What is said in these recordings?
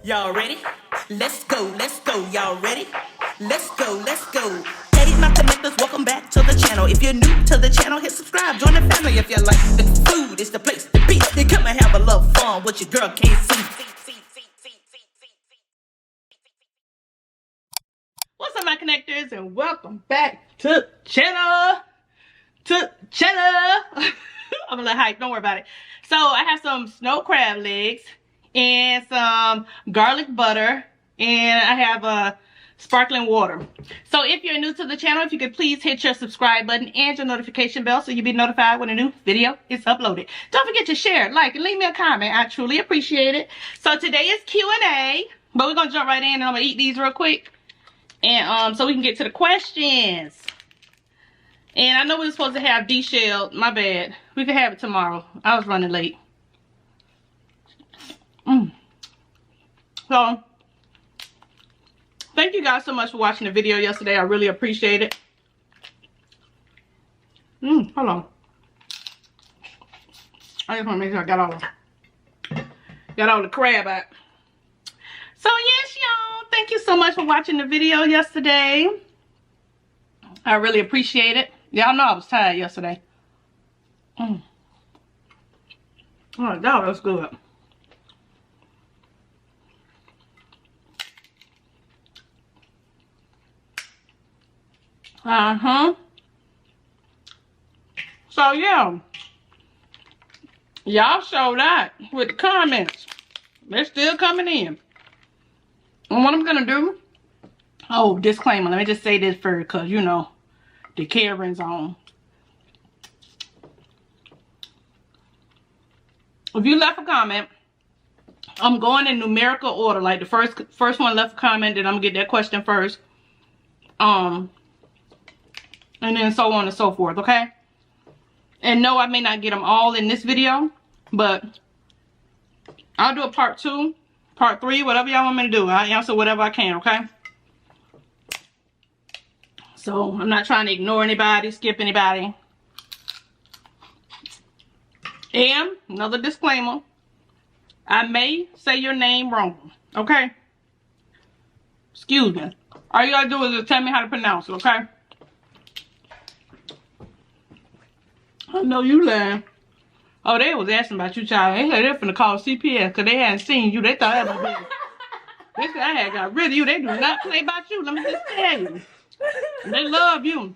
Y'all ready? Let's go, y'all ready? Let's go. Hey, my connectors, welcome back to the channel. If you're new to the channel, hit subscribe, join the family. If you like the food, it's the place to be. You come and have a little fun, what your girl can't see. What's up, my connectors, and welcome back to the channel. I'm a little hyped, don't worry about it. So I have some snow crab legs and some garlic butter, and I have sparkling water. So if you're new to the channel, if you could please hit your subscribe button and your notification bell so you'll be notified when a new video is uploaded. Don't forget to share, like, and leave me a comment. I truly appreciate it. So today is Q&A, but we're gonna jump right in and I'm gonna eat these real quick, and so we can get to the questions. And I know we were supposed to have D-shell. My bad. We could have it tomorrow. I was running late. So, thank you guys so much for watching the video yesterday. I really appreciate it. Hold on. I just want to make sure I got all the crab out. So, yes, y'all. Thank you so much for watching the video yesterday. I really appreciate it. Y'all know I was tired yesterday. Oh, that was good. So, yeah. Y'all showed out with the comments. They're still coming in. And what I'm going to do... Oh, disclaimer. Let me just say this first, because, you know, the Karen's on. If you left a comment, I'm going in numerical order. Like the first one left a comment, then I'm gonna get that question first. And then so on and so forth, okay? And no, I may not get them all in this video, but I'll do a part 2, part 3, whatever y'all want me to do. I'll answer whatever I can, okay? So, I'm not trying to ignore anybody, skip anybody. And, another disclaimer, I may say your name wrong, okay? Excuse me. All you gotta do is just tell me how to pronounce it, okay? I know you lying. Oh, they was asking about you, child. They said they're finna call CPS because they hadn't seen you. They thought that was bad. They said I had got rid of you. They do not play about you. Let me just tell you. They love you.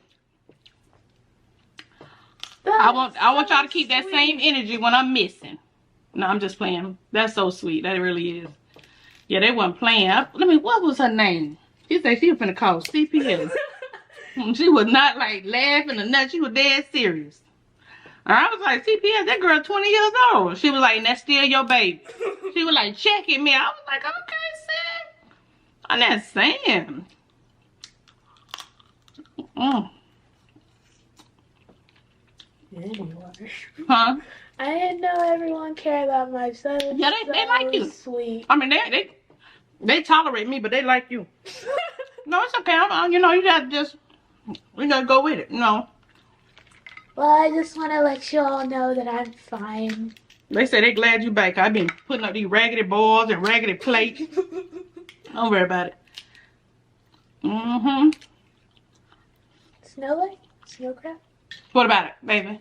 I want y'all to keep that same energy when I'm missing. No, I'm just playing. That's so sweet. That really is. Yeah, they wasn't playing. What was her name? She said she was finna call CPS. She was not like laughing or nothing. She was dead serious. And I was like, CPS, that girl 20 years old. She was like, and that's still your baby. She was like checking me. I was like, okay, sis. I'm not saying. Anyway. Huh? I didn't know everyone cared that much. That Yeah, they like you. Sweet. I mean, they tolerate me, but they like you. No, it's okay. You know, you gotta go with it. You know. Well, I just want to let you all know that I'm fine. They say they glad you back. I've been putting up these raggedy bowls and raggedy plates. Don't worry about it. Snow crab? What about it, baby?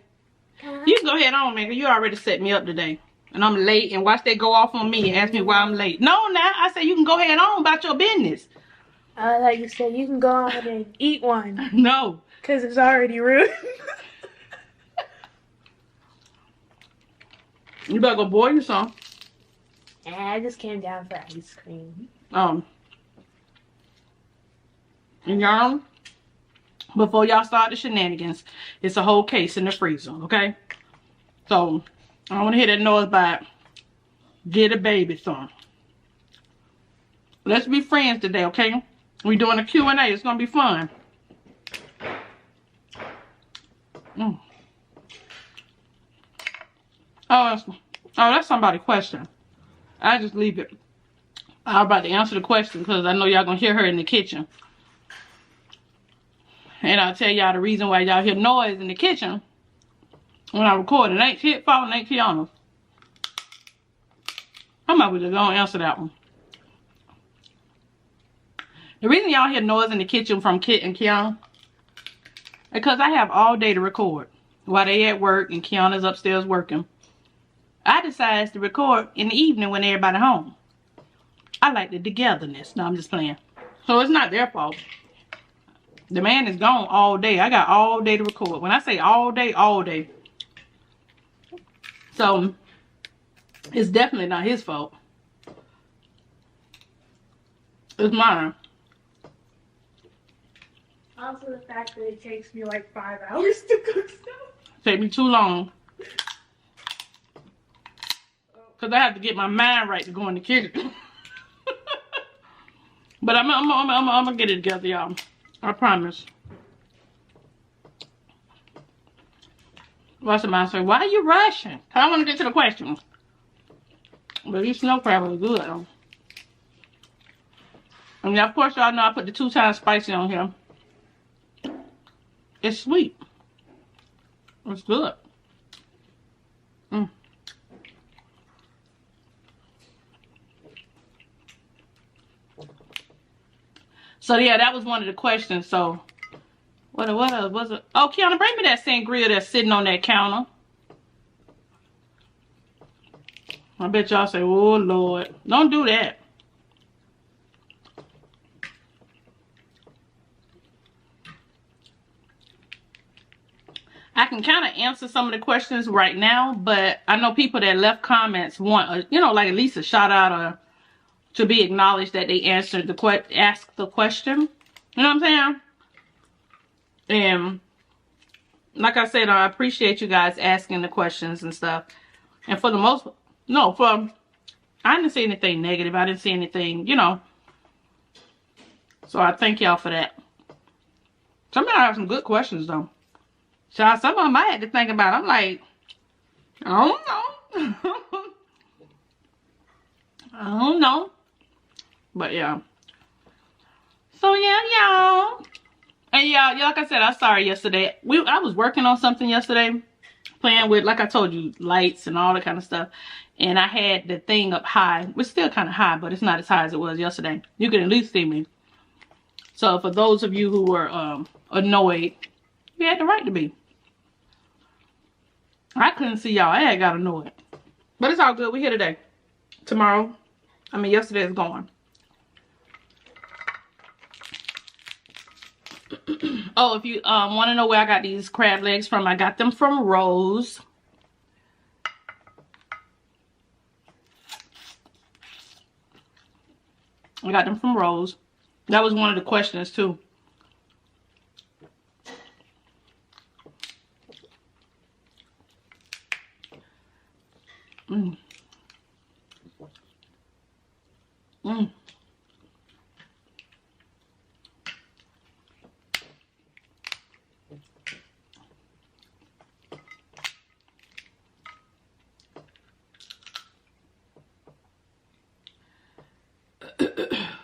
You can go ahead on, man. You already set me up today. And I'm late. And watch that go off on me and ask me why I'm late. No, now. I say you can go ahead on about your business. I thought you said you can go on and eat one. No. Because it's already ruined. You better go boil you some. I just came down for ice cream. And y'all, before y'all start the shenanigans, it's a whole case in the freezer, okay? So, I want to hear that noise about get a baby some. Let's be friends today, okay? We're doing a Q&A. It's going to be fun. Oh, that's somebody's question. I just leave it. I'm about to answer the question because I know y'all going to hear her in the kitchen. And I'll tell y'all the reason why y'all hear noise in the kitchen when I record. It ain't his fault, it ain't KIONA. I'm about to go and answer that one. The reason y'all hear noise in the kitchen from Kit and KIONA, because I have all day to record while they at work and KIONA's upstairs working. I decided to record in the evening when everybody home. I like the togetherness. No, I'm just playing. So it's not their fault. The man is gone all day. I got all day to record. When I say all day, all day. So it's definitely not his fault. It's mine. Also the fact that it takes me like 5 hours to cook stuff. Take me too long. Because I have to get my mind right to go in the kitchen. But I'm gonna get it together, y'all. I promise. What's the man say? Why are you rushing? I want to get to the questions. But these snow crab are good, though. And of course, y'all know I put the 2 times spicy on here. It's sweet. It's good. So yeah, that was one of the questions. So what was it? Oh, KIONA, bring me that sangria that's sitting on that counter. I bet y'all say, oh Lord, don't do that. I can kind of answer some of the questions right now, but I know people that left comments want, you know, like at least a shout out or to be acknowledged that they answered the asked the question. You know what I'm saying? And like I said, I appreciate you guys asking the questions and stuff. And for the most, I didn't see anything negative. I didn't see anything, you know. So I thank y'all for that. Some of y'all have some good questions though. So some of them I had to think about. I'm like, I don't know. I don't know. But yeah. So yeah, y'all. And y'all, like I said, I'm sorry yesterday. I was working on something yesterday. Playing with, like I told you, lights and all that kind of stuff. And I had the thing up high. It's still kind of high, but it's not as high as it was yesterday. You can at least see me. So for those of you who were annoyed, you had the right to be. I couldn't see y'all. I had got annoyed. But it's all good. We're here today. Yesterday is gone. Oh, if you want to know where I got these crab legs from, I got them from Rose. I got them from Rose. That was one of the questions too.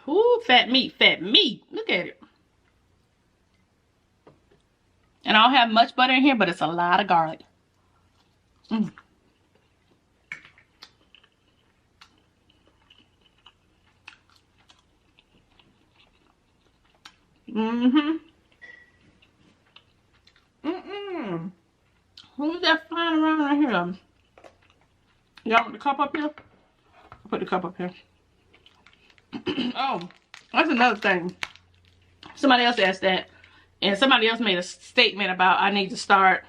Ooh, fat meat, fat meat. Look at it. And I don't have much butter in here, but it's a lot of garlic. Who's that flying around right here? Y'all want the cup up here? I'll put the cup up here. Oh, that's another thing. Somebody else asked that. And somebody else made a statement about I need to start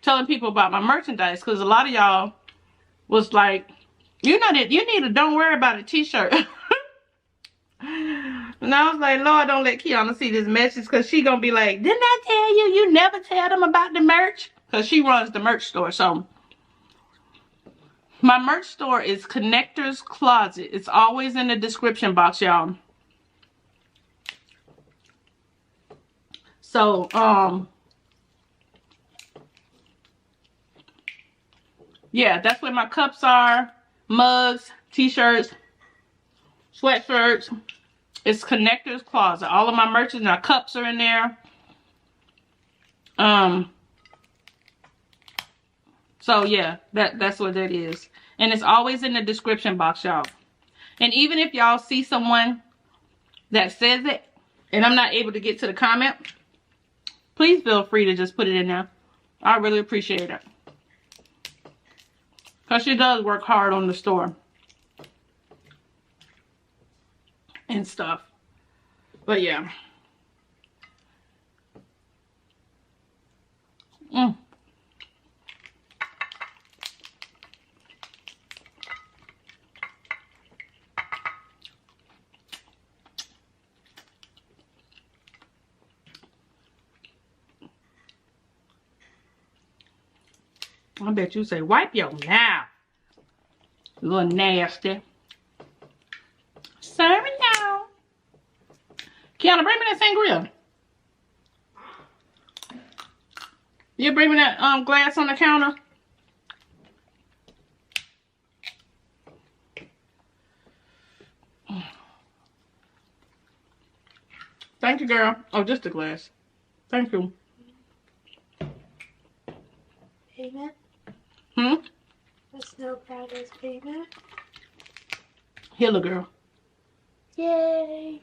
telling people about my merchandise. Because a lot of y'all was like, you need to don't worry about a t-shirt. And I was like, Lord, don't let KIONA see this message. Because she going to be like, didn't I tell you? You never tell them about the merch. Because she runs the merch store. So my merch store is Connector's Closet. It's always in the description box, y'all. So, yeah, that's where my cups are, mugs, t-shirts, sweatshirts. It's Connector's Closet. All of my merch and our cups are in there. So yeah, that's what that is. And it's always in the description box, y'all. And even if y'all see someone that says it and I'm not able to get to the comment, please feel free to just put it in there. I really appreciate it. Because she does work hard on the store and stuff. But yeah. I bet you say, wipe your mouth. A little nasty. Serve it now. KIONA, bring me that sangria. You bring me that glass on the counter. Thank you, girl. Oh, just a glass. Thank you. Payment? Hmm? The snow crab is payment. Here, little girl. Yay!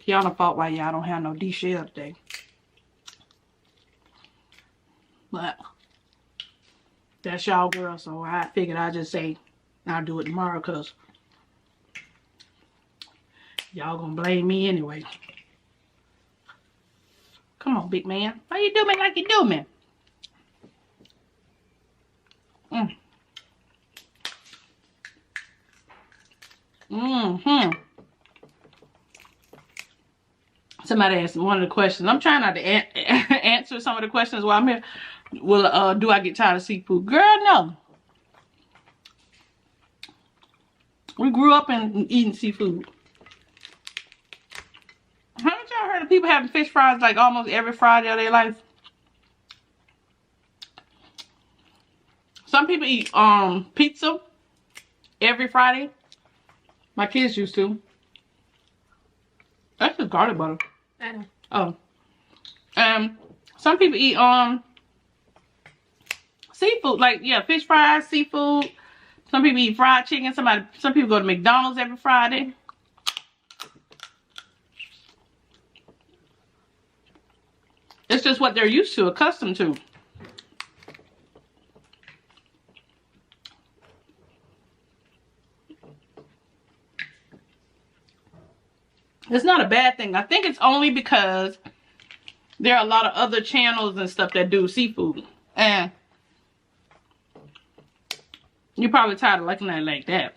KIONA fault why y'all don't have no D-shell today. But that's y'all girl, so I figured I'd just say I'll do it tomorrow because y'all gonna blame me anyway. Come on, big man. Why you do me like you do me? Somebody asked one of the questions. I'm trying not to answer some of the questions while I'm here. Well, do I get tired of seafood? Girl, no. We grew up in eating seafood. Haven't y'all heard of people having fish fries like almost every Friday of their life? Some people eat pizza every Friday. My kids used to. That's just garlic butter. I know. Oh. Some people eat seafood, like fish fries, seafood. Some people eat fried chicken. Some people go to McDonald's every Friday. It's just what they're used to, accustomed to. It's not a bad thing. I think it's only because there are a lot of other channels and stuff that do seafood. And you're probably tired of looking at it like that.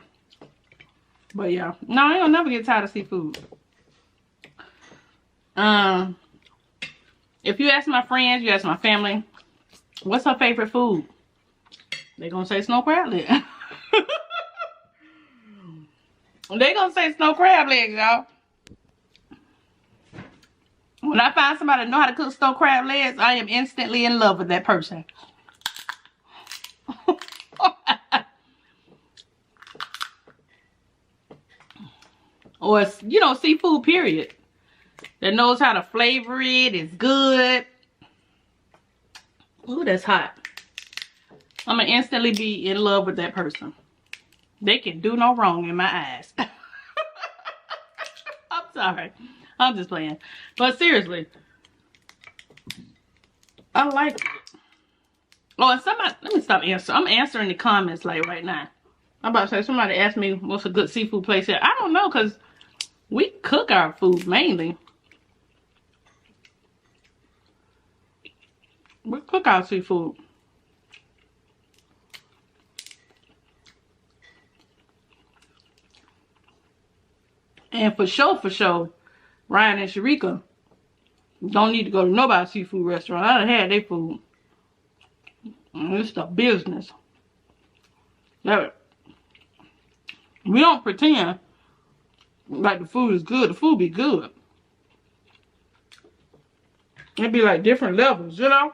But yeah. No, I ain't gonna never get tired of seafood. If you ask my friends, you ask my family, what's her favorite food? They're gonna say snow crab legs. They're gonna say snow crab legs, y'all. When I find somebody that know how to cook snow crab legs, I am instantly in love with that person. Or, you know, seafood, period. That knows how to flavor it, is good. Ooh, that's hot. I'm gonna instantly be in love with that person. They can do no wrong in my eyes. I'm sorry. I'm just playing. But seriously, I like it. Oh, and somebody, let me stop answering. I'm answering the comments like right now. I'm about to say, somebody asked me what's a good seafood place here. I don't know, because we cook our food mainly. We cook our seafood. And for sure, Ryan and Sharika don't need to go to nobody's seafood restaurant. I done had their food. It's the business. We don't pretend like the food is good. The food be good. It'd be like different levels, you know?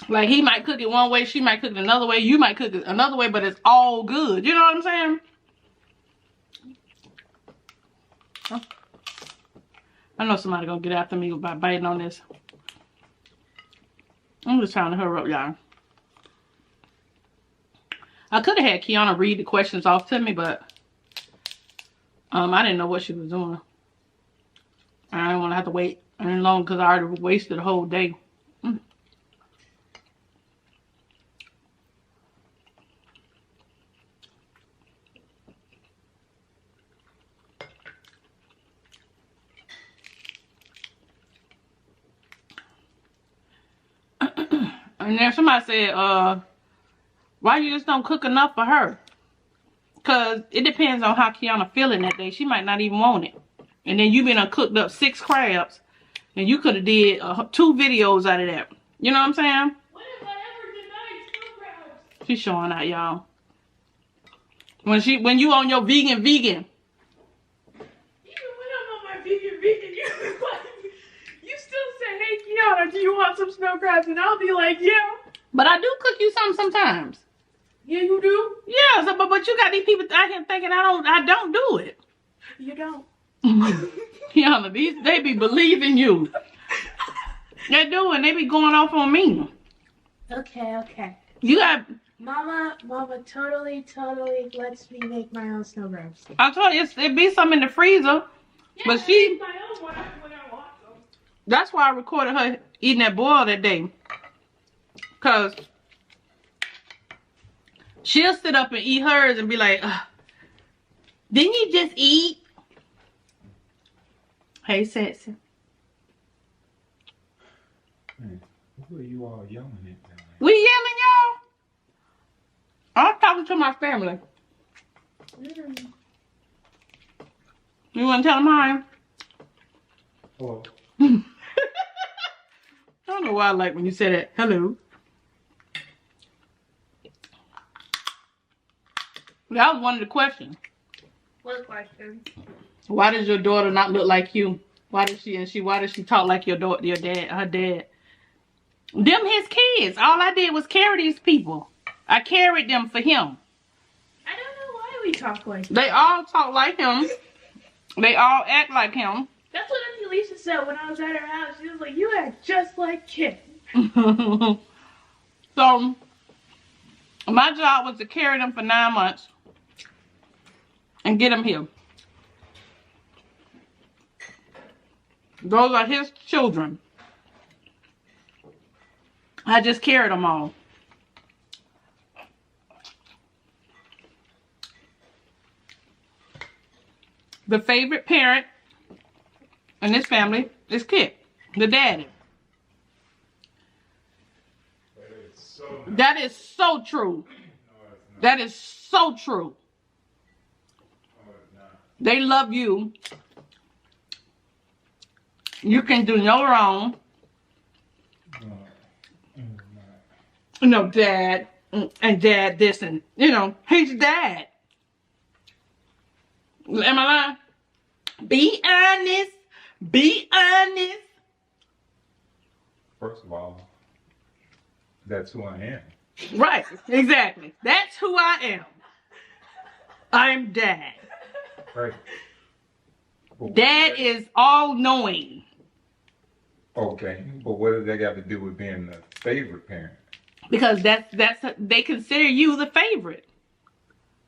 Like he might cook it one way, she might cook it another way, you might cook it another way, but it's all good. You know what I'm saying? I know somebody gonna get after me by biting on this. I'm just trying to hurry up, y'all. I could have had KIONA read the questions off to me, but I didn't know what she was doing. I didn't want to have to wait any longer because I already wasted a whole day. And then somebody said, why you just don't cook enough for her? Because it depends on how KIONA feeling that day. She might not even want it. And then you been cooked up 6 crabs. And you could have did 2 videos out of that. You know what I'm saying? What if I ever denied 2 crabs? She's showing out, y'all. When you on your vegan. Even when I'm on my vegan, you still say, hey KIONA, do you want some snow crabs? And I'll be like, yeah. But I do cook you something sometimes. Yeah, you do? Yeah, so, but you got these people out here thinking I don't do it. You don't. KIONA, they be believing you. They do, and they be going off on me. Okay. You got... Mama totally lets me make my own snow crabs. I told you, it be some in the freezer. Yeah, but she... make my own when I want them. That's why I recorded her eating that boil that day. Because she'll sit up and eat hers and be like, didn't you just eat? Hey, sexy. Man, who are you all yelling at now? We yelling, y'all? I'm talking to my family. You want to tell them hi? Hello. I don't know why I like when you say that. Hello. That was one of the questions. What question? Why does your daughter not look like you? Why does she talk like her dad? Them his kids. All I did was carry these people. I carried them for him. I don't know why we talk like that. They all talk like him. They all act like him. That's what Auntie Lisa said when I was at her house. She was like, you act just like Kim. So, my job was to carry them for 9 months and get them here. Those are his children. I just carried them all. The favorite parent in this family is Kit, the daddy. That is so true. That is so true. They love you. You can do no wrong. You know, dad and dad this and, you know, he's dad. Am I lying? Be honest. Be honest. First of all, that's who I am. Right, exactly. That's who I am. I'm dad. Right. Dad is all-knowing. Okay, but what does that got to do with being the favorite parent? Because they consider you the favorite.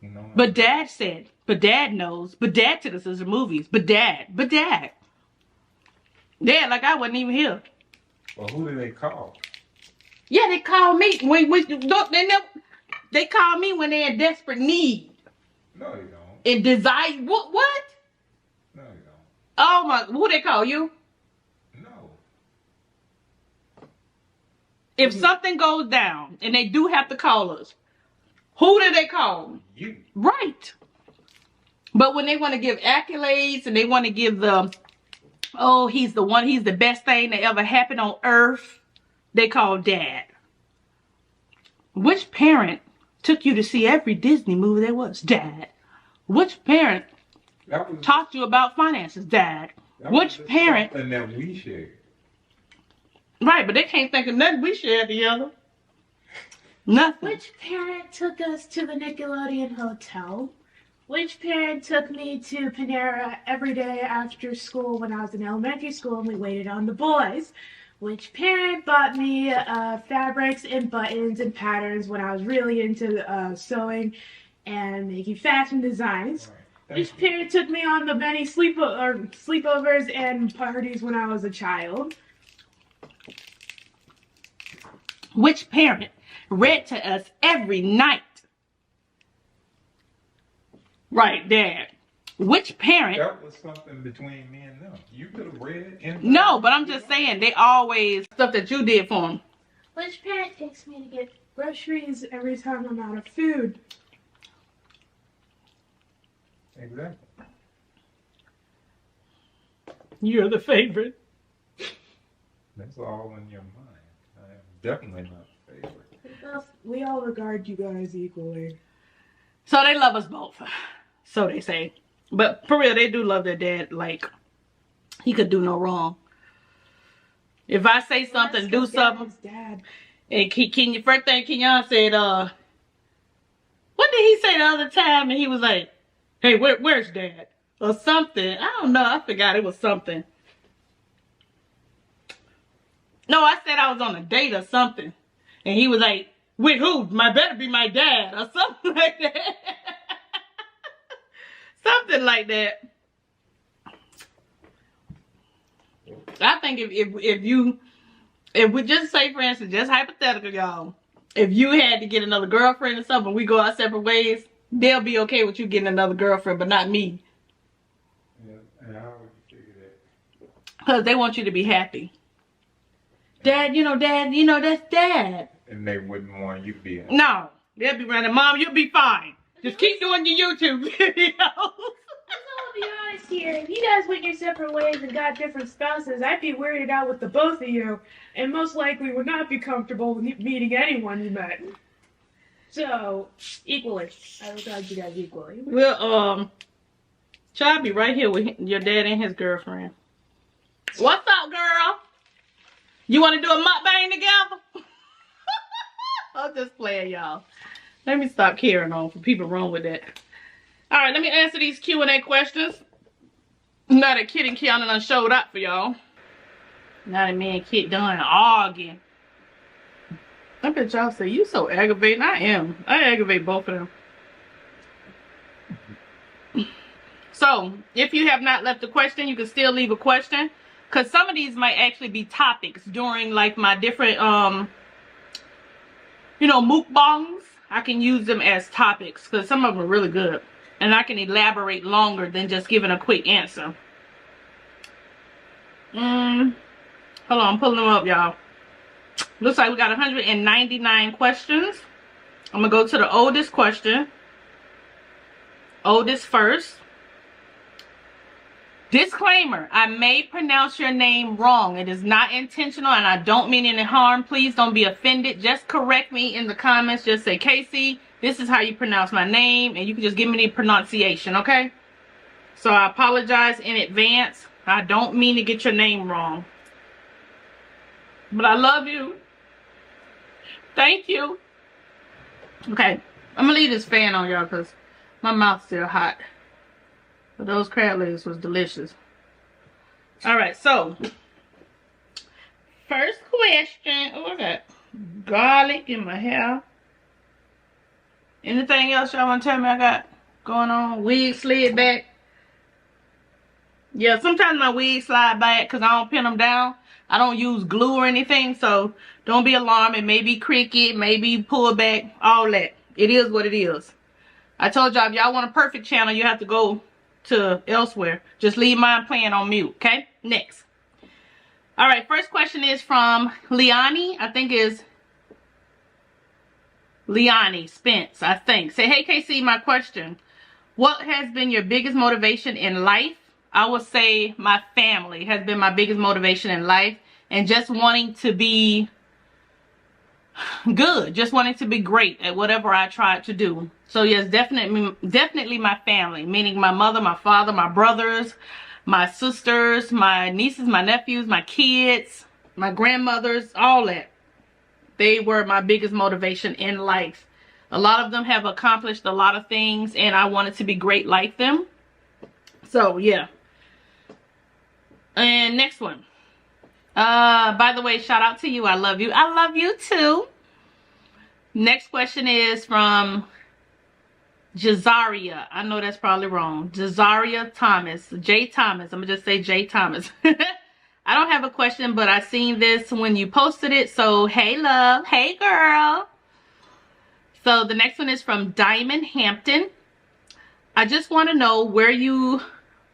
No. But dad said, but dad knows, but dad took us to the movies, but dad. Dad, like I wasn't even here. Well, who do they call? Yeah, they call me they call me when they're in desperate need. No, you don't. In desire. What? No, you don't. Oh my! Who they call you? No. If something goes down and they do have to call us, who do they call? You. Right. But when they want to give accolades and they want to give he's the best thing that ever happened on earth, they call dad. Which parent took you to see every Disney movie there was? Dad. Which parent taught you about finances? Dad. Which parent? Something that we share. Right, but they can't think of nothing we share together. Nothing. Which parent took us to the Nickelodeon Hotel? Which parent took me to Panera every day after school when I was in elementary school and we waited on the boys? Which parent bought me fabrics and buttons and patterns when I was really into sewing and making fashion designs? Which parent took me on the many sleepovers and parties when I was a child? Which parent read to us every night? Right, Dad. Which parent? That was something between me and them. You could have read in. No, but I'm just saying they always stuff that you did for them. Which parent takes me to get groceries every time I'm out of food? Exactly. You're the favorite. That's all in your mind. I am definitely not the favorite. We all regard you guys equally. So they love us both. So they say. But for real, they do love their dad. Like, he could do no wrong. If I say something, do something. Dad. And first thing KIONA said, what did he say the other time? And he was like, hey, where's Dad? Or something. I don't know. I forgot it was something. No, I said I was on a date or something. And he was like, with who? Better be my dad. Or something like that. Something like that. I think if we just say, for instance, just hypothetical, y'all. If you had to get another girlfriend or something, we go our separate ways, they'll be okay with you getting another girlfriend, but not me. Yeah, and how would you figure that? Because they want you to be happy. Dad, that's Dad. And they wouldn't want you to be happy. No. They'll be running, Mom, you'll be fine. Just keep doing your YouTube videos. I'll be honest here. If you guys went your separate ways and got different spouses, I'd be weirded out with the both of you, and most likely would not be comfortable with meeting anyone you met. So, equally. I regard you guys equally. Well, I'll be right here with your dad and his girlfriend. What's up, girl? You want to do a mukbang together? I'm just playing, y'all. Let me stop carrying on for people wrong with that. All right, let me answer these Q&A questions. Now that Kid and KIONA done showed up for y'all. Now that me and Kid done arguing. I bet y'all say, you so aggravating. I am. I aggravate both of them. So, if you have not left a question, you can still leave a question. Because some of these might actually be topics during, like, my different, mukbangs. I can use them as topics. Because some of them are really good. And I can elaborate longer than just giving a quick answer. Hold on, I'm pulling them up, y'all. Looks like we got 199 questions. I'm going to go to the oldest question. Oldest first. Disclaimer, I may pronounce your name wrong. It is not intentional and I don't mean any harm. Please don't be offended. Just correct me in the comments. Just say, Casey, this is how you pronounce my name. And you can just give me the pronunciation, okay? So I apologize in advance. I don't mean to get your name wrong. But I love you. Thank you. Okay, I'm going to leave this fan on, y'all, because my mouth's still hot. But those crab legs was delicious. Alright, so first question. Oh, I got garlic in my hair. Anything else y'all want to tell me I got going on? Wig slid back. Yeah, sometimes my wigs slide back because I don't pin them down. I don't use glue or anything, so don't be alarmed. It may be cricket, maybe pull back, all that. It is what it is. I told y'all, if y'all want a perfect channel, you have to go to elsewhere. Just leave mine playing on mute, okay? Next. All right, first question is from Liani. I think is Liani Spence, I think. Say, hey, KC, my question. What has been your biggest motivation in life? I would say my family has been my biggest motivation in life. And just wanting to be good. Just wanting to be great at whatever I tried to do. So yes, definitely my family. Meaning my mother, my father, my brothers, my sisters, my nieces, my nephews, my kids, my grandmothers, all that. They were my biggest motivation in life. A lot of them have accomplished a lot of things, and I wanted to be great like them. So yeah. And next one. By the way, shout out to you. I love you. I love you too. Next question is from Jazaria. I know that's probably wrong. Jazaria Thomas. J Thomas. I'm gonna just say J Thomas. I don't have a question, but I seen this when you posted it. So hey love. Hey girl. So the next one is from Diamond Hampton. I just want to know where you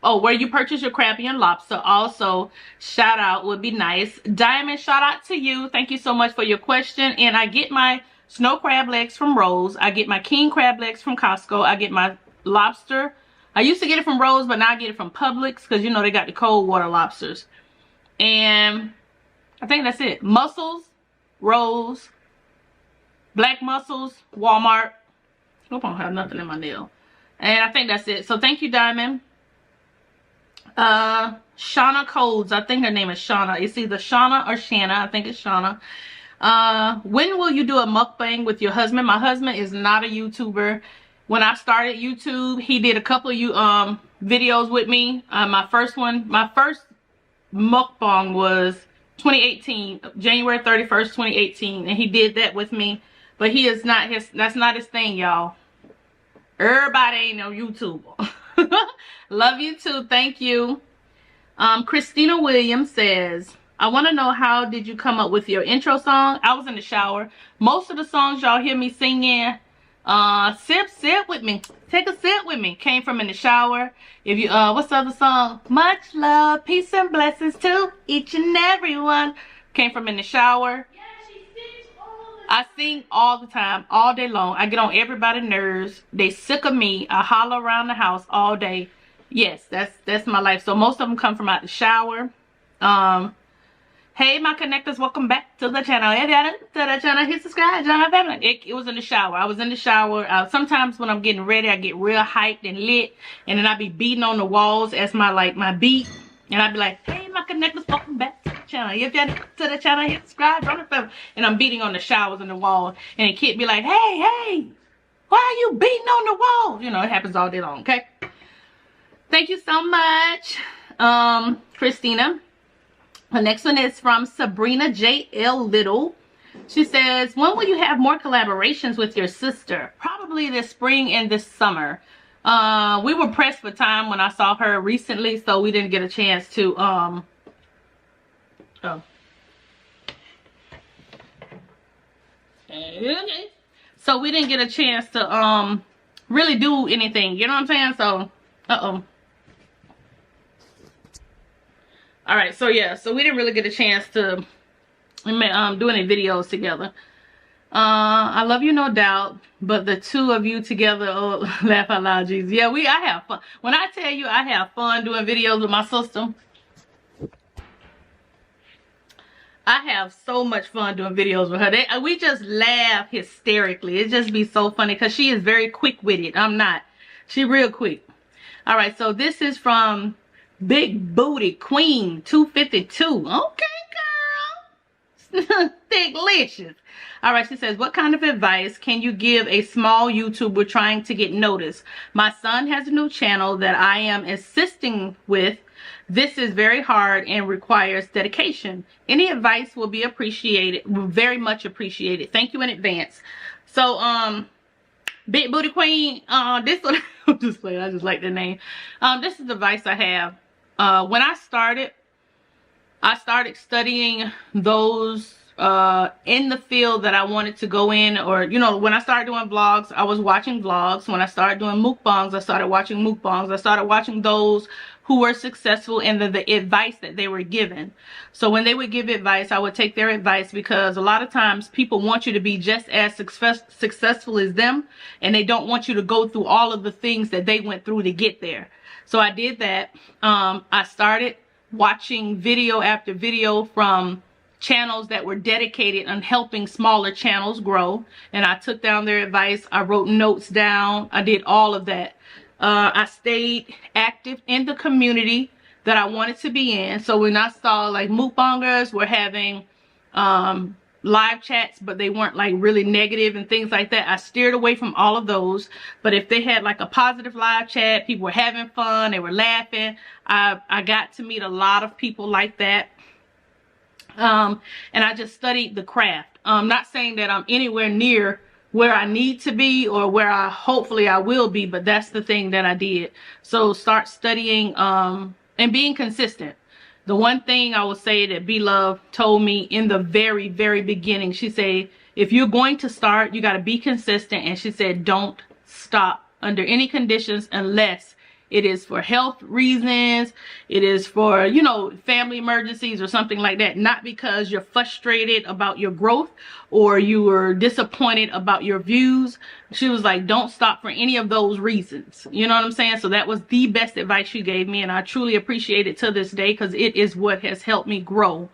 purchase your crab and your lobster. Also, shout out would be nice. Diamond, shout out to you. Thank you so much for your question. And I get my snow crab legs from Rose. I get my king crab legs from Costco. I get my lobster. I used to get it from Rose, but now I get it from Publix because, you know, they got the cold water lobsters. And I think that's it. Mussels, Rose, black mussels, Walmart. Hope I don't have nothing in my nail. And I think that's it. So thank you, Diamond. Shauna Codes. I think her name is Shauna. It's either Shauna or Shanna. I think it's Shauna. When will you do a mukbang with your husband? My husband is not a YouTuber. When I started YouTube, he did a couple of videos with me. My first mukbang was 2018, January 31st, 2018, and he did that with me. But he is not that's not his thing, y'all. Everybody ain't no YouTuber. Love you too. Thank you. Christina Williams says, I want to know, how did you come up with your intro song? I was in the shower. Most of the songs y'all hear me singing, sip with me, take a sip with me, came from in the shower. If you what's the other song? Much love, peace and blessings to each and every one, came from in the shower. I sing all the time, all day long. I get on everybody's nerves. They sick of me. I holler around the house all day. Yes, that's my life. So most of them come from out the shower. Hey, my connectors, welcome back to the channel. If you're new to the channel, hit subscribe, join my family. It was in the shower. I was in the shower. Sometimes when I'm getting ready, I get real hyped and lit, and then I be beating on the walls as my beat, and I be like, hey, my connectors, welcome back to the channel. If you're new to the channel, hit subscribe, join my family. And I'm beating on the showers and the wall, and the kid be like, hey, why are you beating on the wall? You know, it happens all day long. Okay. Thank you so much, Christina. The next one is from Sabrina J.L. Little. She says, when will you have more collaborations with your sister? Probably this spring and this summer. We were pressed for time when I saw her recently, so we didn't get a chance to, So we didn't get a chance to, really do anything. You know what I'm saying? So, all right, so yeah, so we didn't really get a chance to do any videos together. I love you, no doubt, but the two of you together, oh, laugh out loud, Jesus. Yeah, I have fun. When I tell you I have fun doing videos with my sister, I have so much fun doing videos with her. We just laugh hysterically. It just be so funny because she is very quick-witted. I'm not. She real quick. All right, so this is from Big Booty Queen 252. Okay, girl. Thicklicious. All right, she says, what kind of advice can you give a small YouTuber trying to get noticed? My son has a new channel that I am assisting with. This is very hard and requires dedication. Any advice will be appreciated, very much appreciated. Thank you in advance. So, Big Booty Queen, this one, I'm just playing, I just like the name. This is the advice I have. When I started studying those in the field that I wanted to go in, or, you know, when I started doing vlogs, I was watching vlogs. When I started doing mukbangs, I started watching mukbangs. I started watching those who were successful in the advice that they were given. So when they would give advice, I would take their advice, because a lot of times people want you to be just as successful as them, and they don't want you to go through all of the things that they went through to get there. So I did that. I started watching video after video from channels that were dedicated on helping smaller channels grow, and I took down their advice. I wrote notes down. I did all of that. I stayed active in the community that I wanted to be in. So when I saw like mukbangers were having live chats, but they weren't like really negative and things like that. I steered away from all of those. But if they had like a positive live chat, people were having fun, they were laughing, I got to meet a lot of people like that. And I just studied the craft. Not saying that I'm anywhere near where I need to be or where hopefully I will be, but that's the thing that I did. So start studying and being consistent. The one thing I will say that B-Love told me in the very, very beginning, she said, if you're going to start, you got to be consistent. And she said, don't stop under any conditions unless it is for health reasons, it is for, you know, family emergencies or something like that. Not because you're frustrated about your growth or you were disappointed about your views. She was like, don't stop for any of those reasons. You know what I'm saying? So that was the best advice she gave me, and I truly appreciate it to this day because it is what has helped me grow.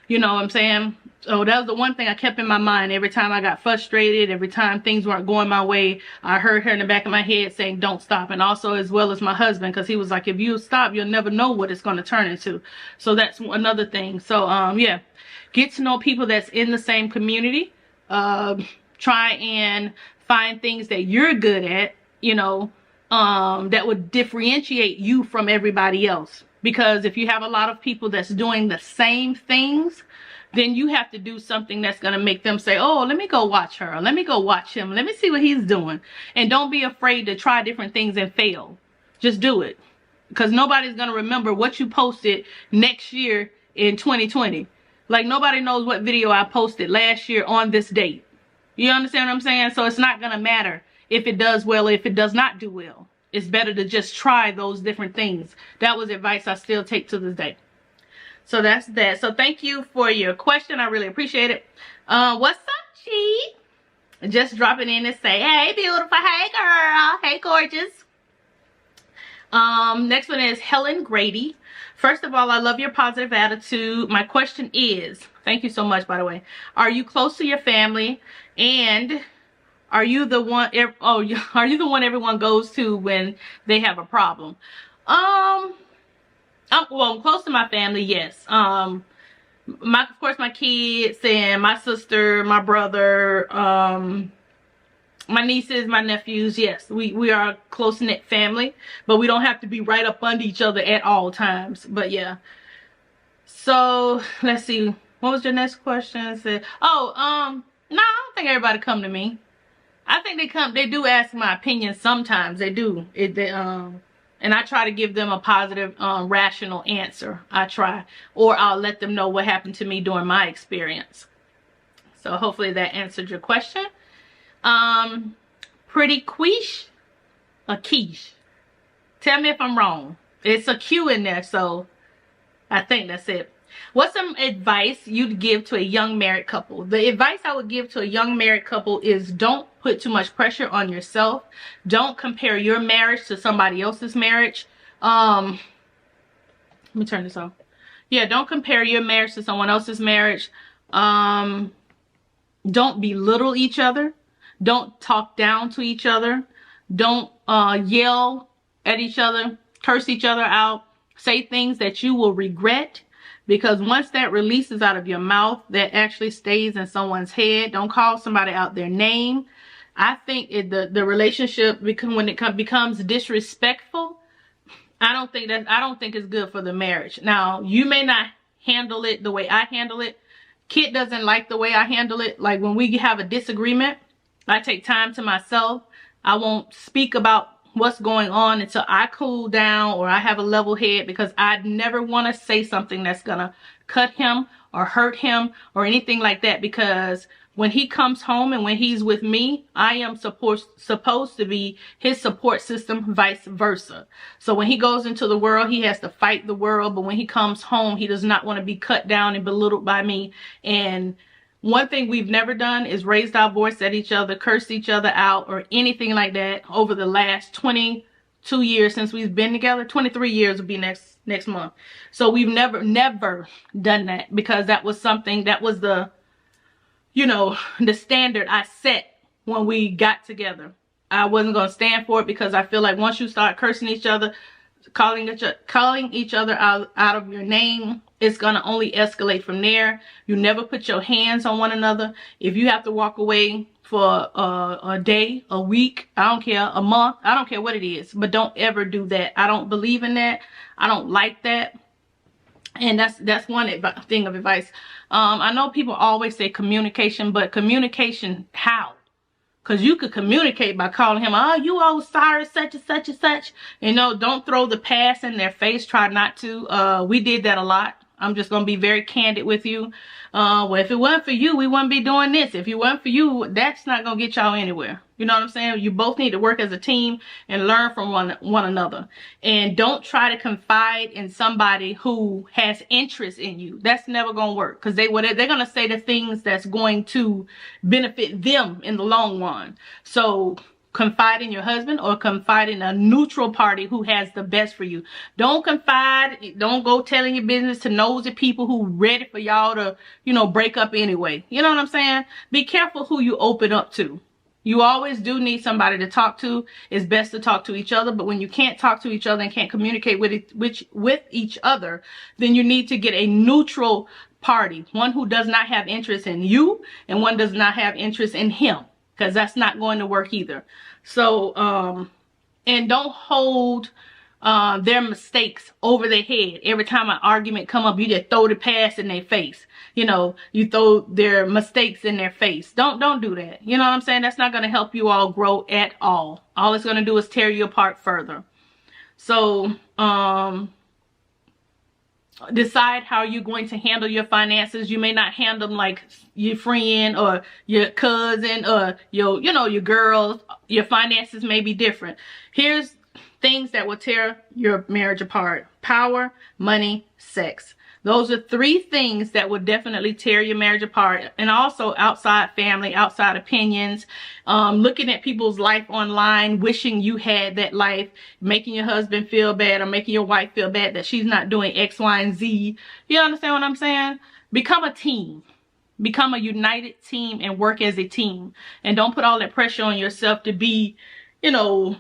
You know what I'm saying? So that was the one thing I kept in my mind every time I got frustrated, every time things weren't going my way. I heard her in the back of my head saying, don't stop. And also as well as my husband, because he was like, if you stop, you'll never know what it's going to turn into. So that's another thing. So yeah, get to know people that's in the same community. Try and find things that you're good at, you know, that would differentiate you from everybody else. Because if you have a lot of people that's doing the same things, then you have to do something that's going to make them say, oh, let me go watch her. Or let me go watch him. Let me see what he's doing. And don't be afraid to try different things and fail. Just do it. Because nobody's going to remember what you posted next year in 2020. Like nobody knows what video I posted last year on this date. You understand what I'm saying? So it's not going to matter if it does well or if it does not do well. It's better to just try those different things. That was advice I still take to this day. So that's that. So thank you for your question. I really appreciate it. What's up, Chi? Just dropping in to say, hey, beautiful. Hey, girl. Hey, gorgeous. Next one is Helen Grady. First of all, I love your positive attitude. My question is, thank you so much, by the way. Are you close to your family? And are you the one, are you the one everyone goes to when they have a problem? Well, I'm close to my family, yes. Of course, my kids and my sister, my brother, my nieces, my nephews, yes. We are a close-knit family, but we don't have to be right up under each other at all times. But yeah. So, let's see. What was your next question? I said, no, I don't think everybody come to me. I think they do ask my opinion sometimes. They do. And I try to give them a positive, rational answer. I try. Or I'll let them know what happened to me during my experience. So hopefully that answered your question. Pretty quiche? A quiche. Tell me if I'm wrong. It's a Q in there, so I think that's it. What's some advice you'd give to a young married couple? The advice I would give to a young married couple is don't put too much pressure on yourself. Don't compare your marriage to somebody else's marriage. Let me turn this off. Yeah, don't compare your marriage to someone else's marriage. Don't belittle each other. Don't talk down to each other. Don't yell at each other, curse each other out, say things that you will regret. Because once that releases out of your mouth, that actually stays in someone's head. Don't call somebody out their name. I think the relationship, when it becomes disrespectful, I don't think it's good for the marriage. Now, you may not handle it the way I handle it. Kit doesn't like the way I handle it. Like when we have a disagreement, I take time to myself. I won't speak about what's going on until I cool down or I have a level head, because I never want to say something that's gonna cut him or hurt him or anything like that. Because when he comes home and when he's with me, I am supposed to be his support system, vice versa. So when he goes into the world, he has to fight the world, but when he comes home, he does not want to be cut down and belittled by me. And one thing we've never done is raised our voice at each other, cursed each other out, or anything like that over the last 22 years since we've been together. 23 years will be next month. So we've never done that, because that was something that was the, you know, the standard I set when we got together. I wasn't going to stand for it, because I feel like once you start cursing each other, calling each other out of your name, it's going to only escalate from there. You never put your hands on one another. If you have to walk away for a day, a week, I don't care, a month, I don't care what it is, but don't ever do that. I don't believe in that. I don't like that. And that's one thing of advice. I know people always say communication, but communication how? Because you could communicate by calling him, oh, you old sorry, such and such and such. You know, don't throw the past in their face. Try not to. We did that a lot. I'm just going to be very candid with you. Well, if it wasn't for you, we wouldn't be doing this. If it wasn't for you, that's not going to get y'all anywhere. You know what I'm saying? You both need to work as a team and learn from one another. And don't try to confide in somebody who has interest in you. That's never going to work. Because they're going to say the things that's going to benefit them in the long run. So confide in your husband or confide in a neutral party who has the best for you. Don't confide, don't go telling your business to nosy people who ready for y'all to, you know, break up anyway. You know what I'm saying? Be careful who you open up to. You always do need somebody to talk to. It's best to talk to each other, but when you can't talk to each other and can't communicate with each other, then you need to get a neutral party. One who does not have interest in you and one does not have interest in him. Because that's not going to work either. So, and don't hold their mistakes over their head. Every time an argument come up, you just throw the past in their face. You know, you throw their mistakes in their face. Don't do that. You know what I'm saying? That's not going to help you all grow at all. All it's going to do is tear you apart further. So, decide how you're going to handle your finances. You may not handle them like your friend or your cousin or your girls. Your finances may be different. Here's things that will tear your marriage apart: power, money, sex. Those are 3 things that will definitely tear your marriage apart. And also outside family, outside opinions, looking at people's life online, wishing you had that life, making your husband feel bad or making your wife feel bad that she's not doing X, Y, and Z. You understand what I'm saying? Become a team. Become a united team and work as a team. And don't put all that pressure on yourself to be, you know,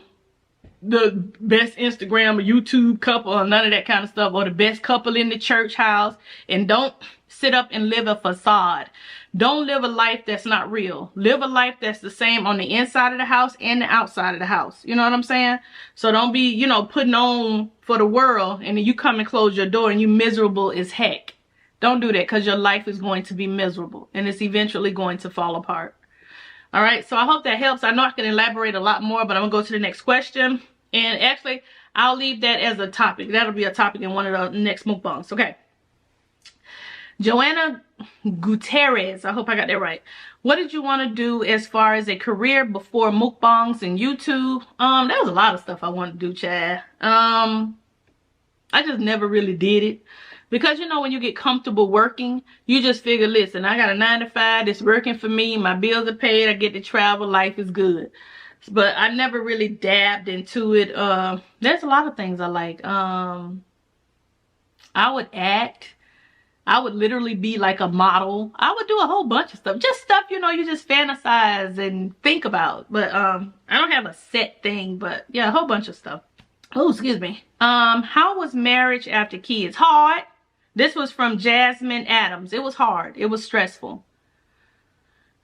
the best Instagram or YouTube couple or none of that kind of stuff, or the best couple in the church house. And don't sit up and live a facade. Don't live a life that's not real. Live a life that's the same on the inside of the house and the outside of the house. You know what I'm saying? So don't be, you know, putting on for the world and then you come and close your door and you miserable as heck. Don't do that, because your life is going to be miserable and it's eventually going to fall apart. All right, so I hope that helps. I know I can elaborate a lot more, but I'm going to go to the next question. And actually, I'll leave that as a topic. That'll be a topic in one of the next mukbangs. Okay. Joanna Gutierrez. I hope I got that right. What did you want to do as far as a career before mukbangs and YouTube? There was a lot of stuff I wanted to do, Chad. I just never really did it. Because, you know, when you get comfortable working, you just figure, listen, I got a 9 to 5. It's working for me. My bills are paid. I get to travel. Life is good. But I never really dabbed into it. There's a lot of things I like. I would act. I would literally be like a model. I would do a whole bunch of stuff. Just stuff, you know, you just fantasize and think about. But I don't have a set thing. But yeah, a whole bunch of stuff. Oh, excuse me. How was marriage after kids? Hard. This was from Jasmine Adams. It was hard. It was stressful.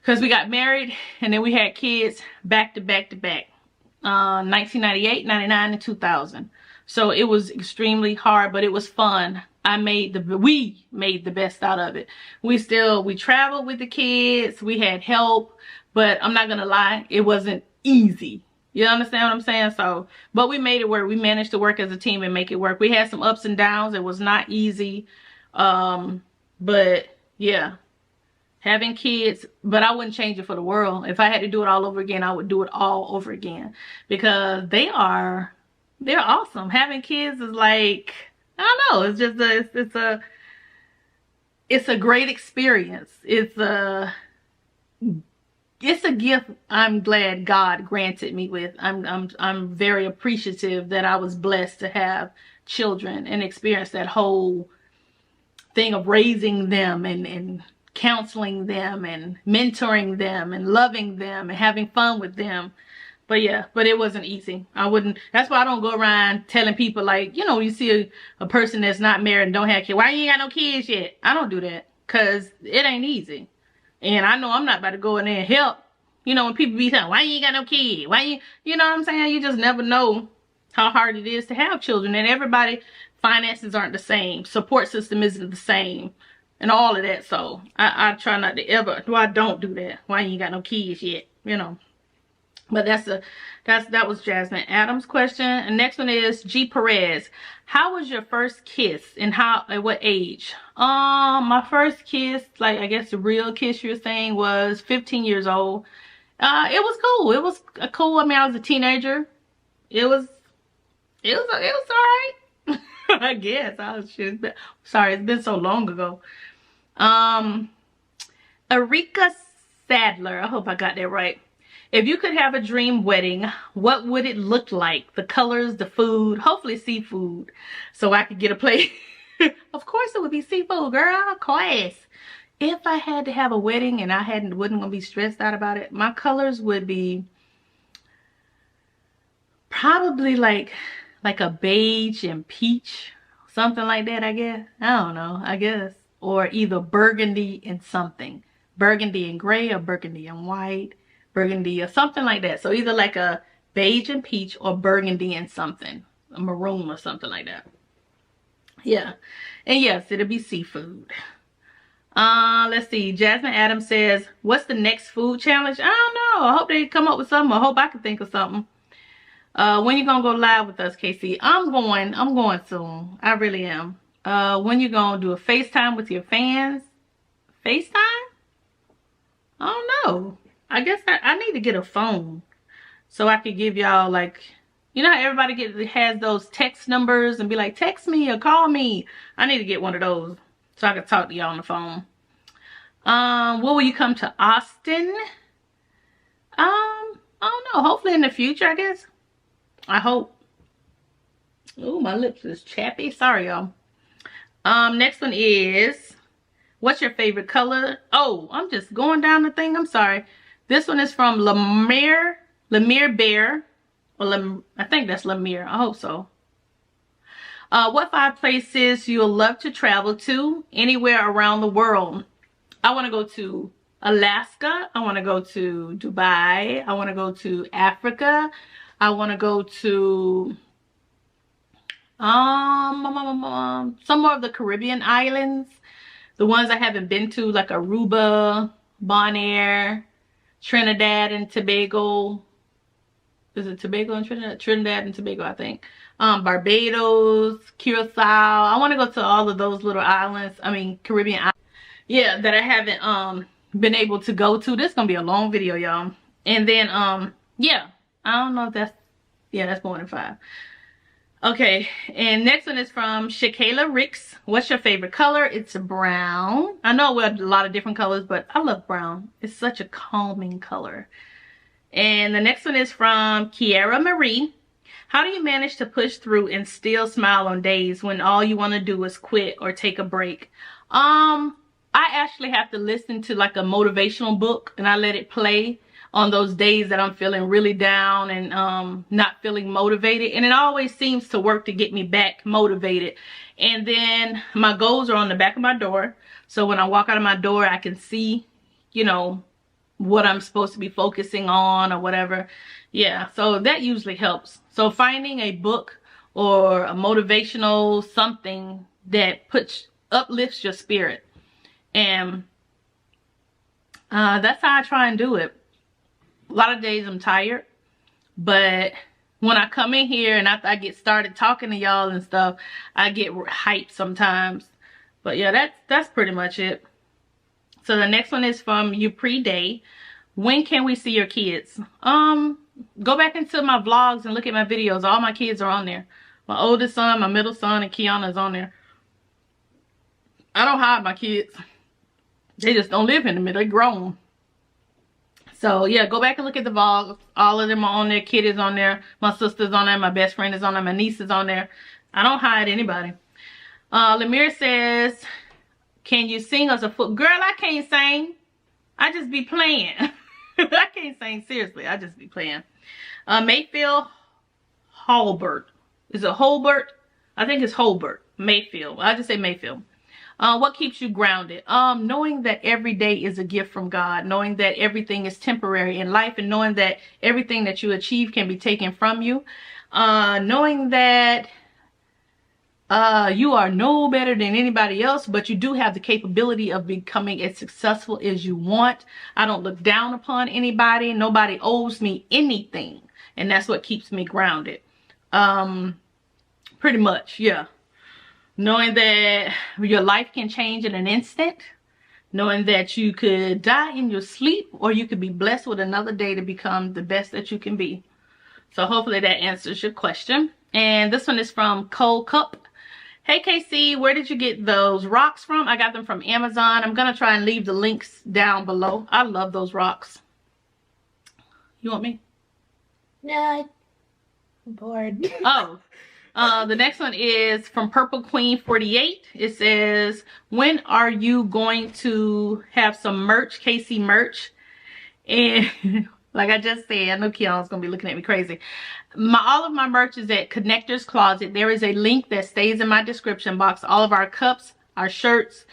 Because we got married and then we had kids back to back to back. 1998, 99, and 2000. So it was extremely hard, but it was fun. We made the best out of it. We traveled with the kids. We had help, but I'm not going to lie, it wasn't easy. You understand what I'm saying? So, but we made it work. We managed to work as a team and make it work. We had some ups and downs. It was not easy. But yeah. Having kids, but I wouldn't change it for the world. If I had to do it all over again, I would do it all over again. Because they're awesome. Having kids is like, I don't know, it's just it's a great experience. It's a gift I'm glad God granted me with. I'm very appreciative that I was blessed to have children and experience that whole thing of raising them and counseling them and mentoring them and loving them and having fun with them. But yeah, but it wasn't easy. I wouldn't, that's why I don't go around telling people like, you know, you see a person that's not married and don't have kids. Why you ain't got no kids yet? I don't do that because it ain't easy. And I know I'm not about to go in there and help. You know, when people be saying, why you ain't got no kid? Why you know what I'm saying? You just never know how hard it is to have children. And everybody, finances aren't the same. Support system isn't the same. And all of that. So I try not to ever, well, I don't do that. Why you ain't got no kids yet? You know. But that was Jasmine Adams' question. And next one is G Perez. How was your first kiss and at what age? My first kiss, like I guess the real kiss you're saying, was 15 years old. It was cool. It was cool. I mean, I was a teenager. It was alright. I guess. Sorry, it's been so long ago. Erika Sadler. I hope I got that right. If you could have a dream wedding, what would it look like? The colors, the food, hopefully seafood, so I could get a plate. Of course it would be seafood, girl, of course. If I had to have a wedding and I wasn't gonna be stressed out about it, my colors would be probably like a beige and peach, something like that, I guess. I don't know, I guess. Or either burgundy and something. Burgundy and gray or burgundy and white. Burgundy or something like that. So either like a beige and peach or burgundy and something. A maroon or something like that. Yeah. And yes, it'll be seafood. Let's see. Jasmine Adams says, what's the next food challenge? I don't know. I hope they come up with something. I hope I can think of something. When you gonna go live with us, KC? I'm going soon. I really am. When you gonna do a FaceTime with your fans? FaceTime? I don't know. I guess I need to get a phone so I could give y'all, like, you know how everybody has those text numbers and be like, text me or call me. I need to get one of those so I can talk to y'all on the phone. When will you come to Austin? I don't know. Hopefully in the future, I guess. I hope. Oh, my lips is chappy. Sorry, y'all. Next one is, what's your favorite color? Oh, I'm just going down the thing. I'm sorry. This one is from Lemire Bear. Well, I think that's Lemire. I hope so. What 5 places you'll love to travel to anywhere around the world? I want to go to Alaska. I want to go to Dubai. I want to go to Africa. I want to go to some more of the Caribbean islands. The ones I haven't been to, like Aruba, Bonaire, Trinidad and Tobago. Is it Tobago and Trinidad? Trinidad and Tobago, I think. Barbados, Curacao. I want to go to all of those little islands. I mean, Caribbean islands. Yeah, that I haven't been able to go to. This is going to be a long video, y'all. And then, yeah. I don't know if that's... Yeah, that's more than 5. Okay, and next one is from Shakayla Ricks. What's your favorite color? It's brown. I know we have a lot of different colors, but I love brown. It's such a calming color. And the next one is from Kiara Marie. How do you manage to push through and still smile on days when all you want to do is quit or take a break? I actually have to listen to like a motivational book, and I let it play on those days that I'm feeling really down and not feeling motivated. And it always seems to work to get me back motivated. And then my goals are on the back of my door. So when I walk out of my door, I can see, you know, what I'm supposed to be focusing on or whatever. Yeah, so that usually helps. So finding a book or a motivational something that uplifts your spirit. And that's how I try and do it. A lot of days I'm tired, but when I come in here and after I get started talking to y'all and stuff, I get hyped sometimes. But yeah, that's pretty much it. So the next one is from Upre Day. When can we see your kids? Go back into my vlogs and look at my videos. All my kids are on there. My oldest son, my middle son, and KIONA is on there. I don't hide my kids. They just don't live in the middle. They're grown. So yeah, go back and look at the vlogs. All of them are on there. Kid is on there. My sister's on there. My best friend is on there. My niece is on there. I don't hide anybody. Lemire says, can you sing us a foot? Girl, I can't sing. I just be playing. I can't sing, seriously. I just be playing. Mayfield Holbert. Is it Holbert? I think it's Holbert. Mayfield. I just say Mayfield. What keeps you grounded? Knowing that every day is a gift from God, knowing that everything is temporary in life, and knowing that everything that you achieve can be taken from you. Knowing that you are no better than anybody else, but you do have the capability of becoming as successful as you want. I don't look down upon anybody. Nobody owes me anything. And that's what keeps me grounded. Pretty much, yeah. Knowing that your life can change in an instant. Knowing that you could die in your sleep, or you could be blessed with another day to become the best that you can be. So hopefully that answers your question. And this one is from Cold Cup. Hey KC, where did you get those rocks from? I got them from Amazon. I'm going to try and leave the links down below. I love those rocks. You want me? No, I'm bored. Oh, the next one is from Purple Queen 48. It says, when are you going to have some merch, KC merch? And like I just said, I know Keon's going to be looking at me crazy. All of my merch is at Connector's Closet. There is a link that stays in my description box. All of our cups, our shirts,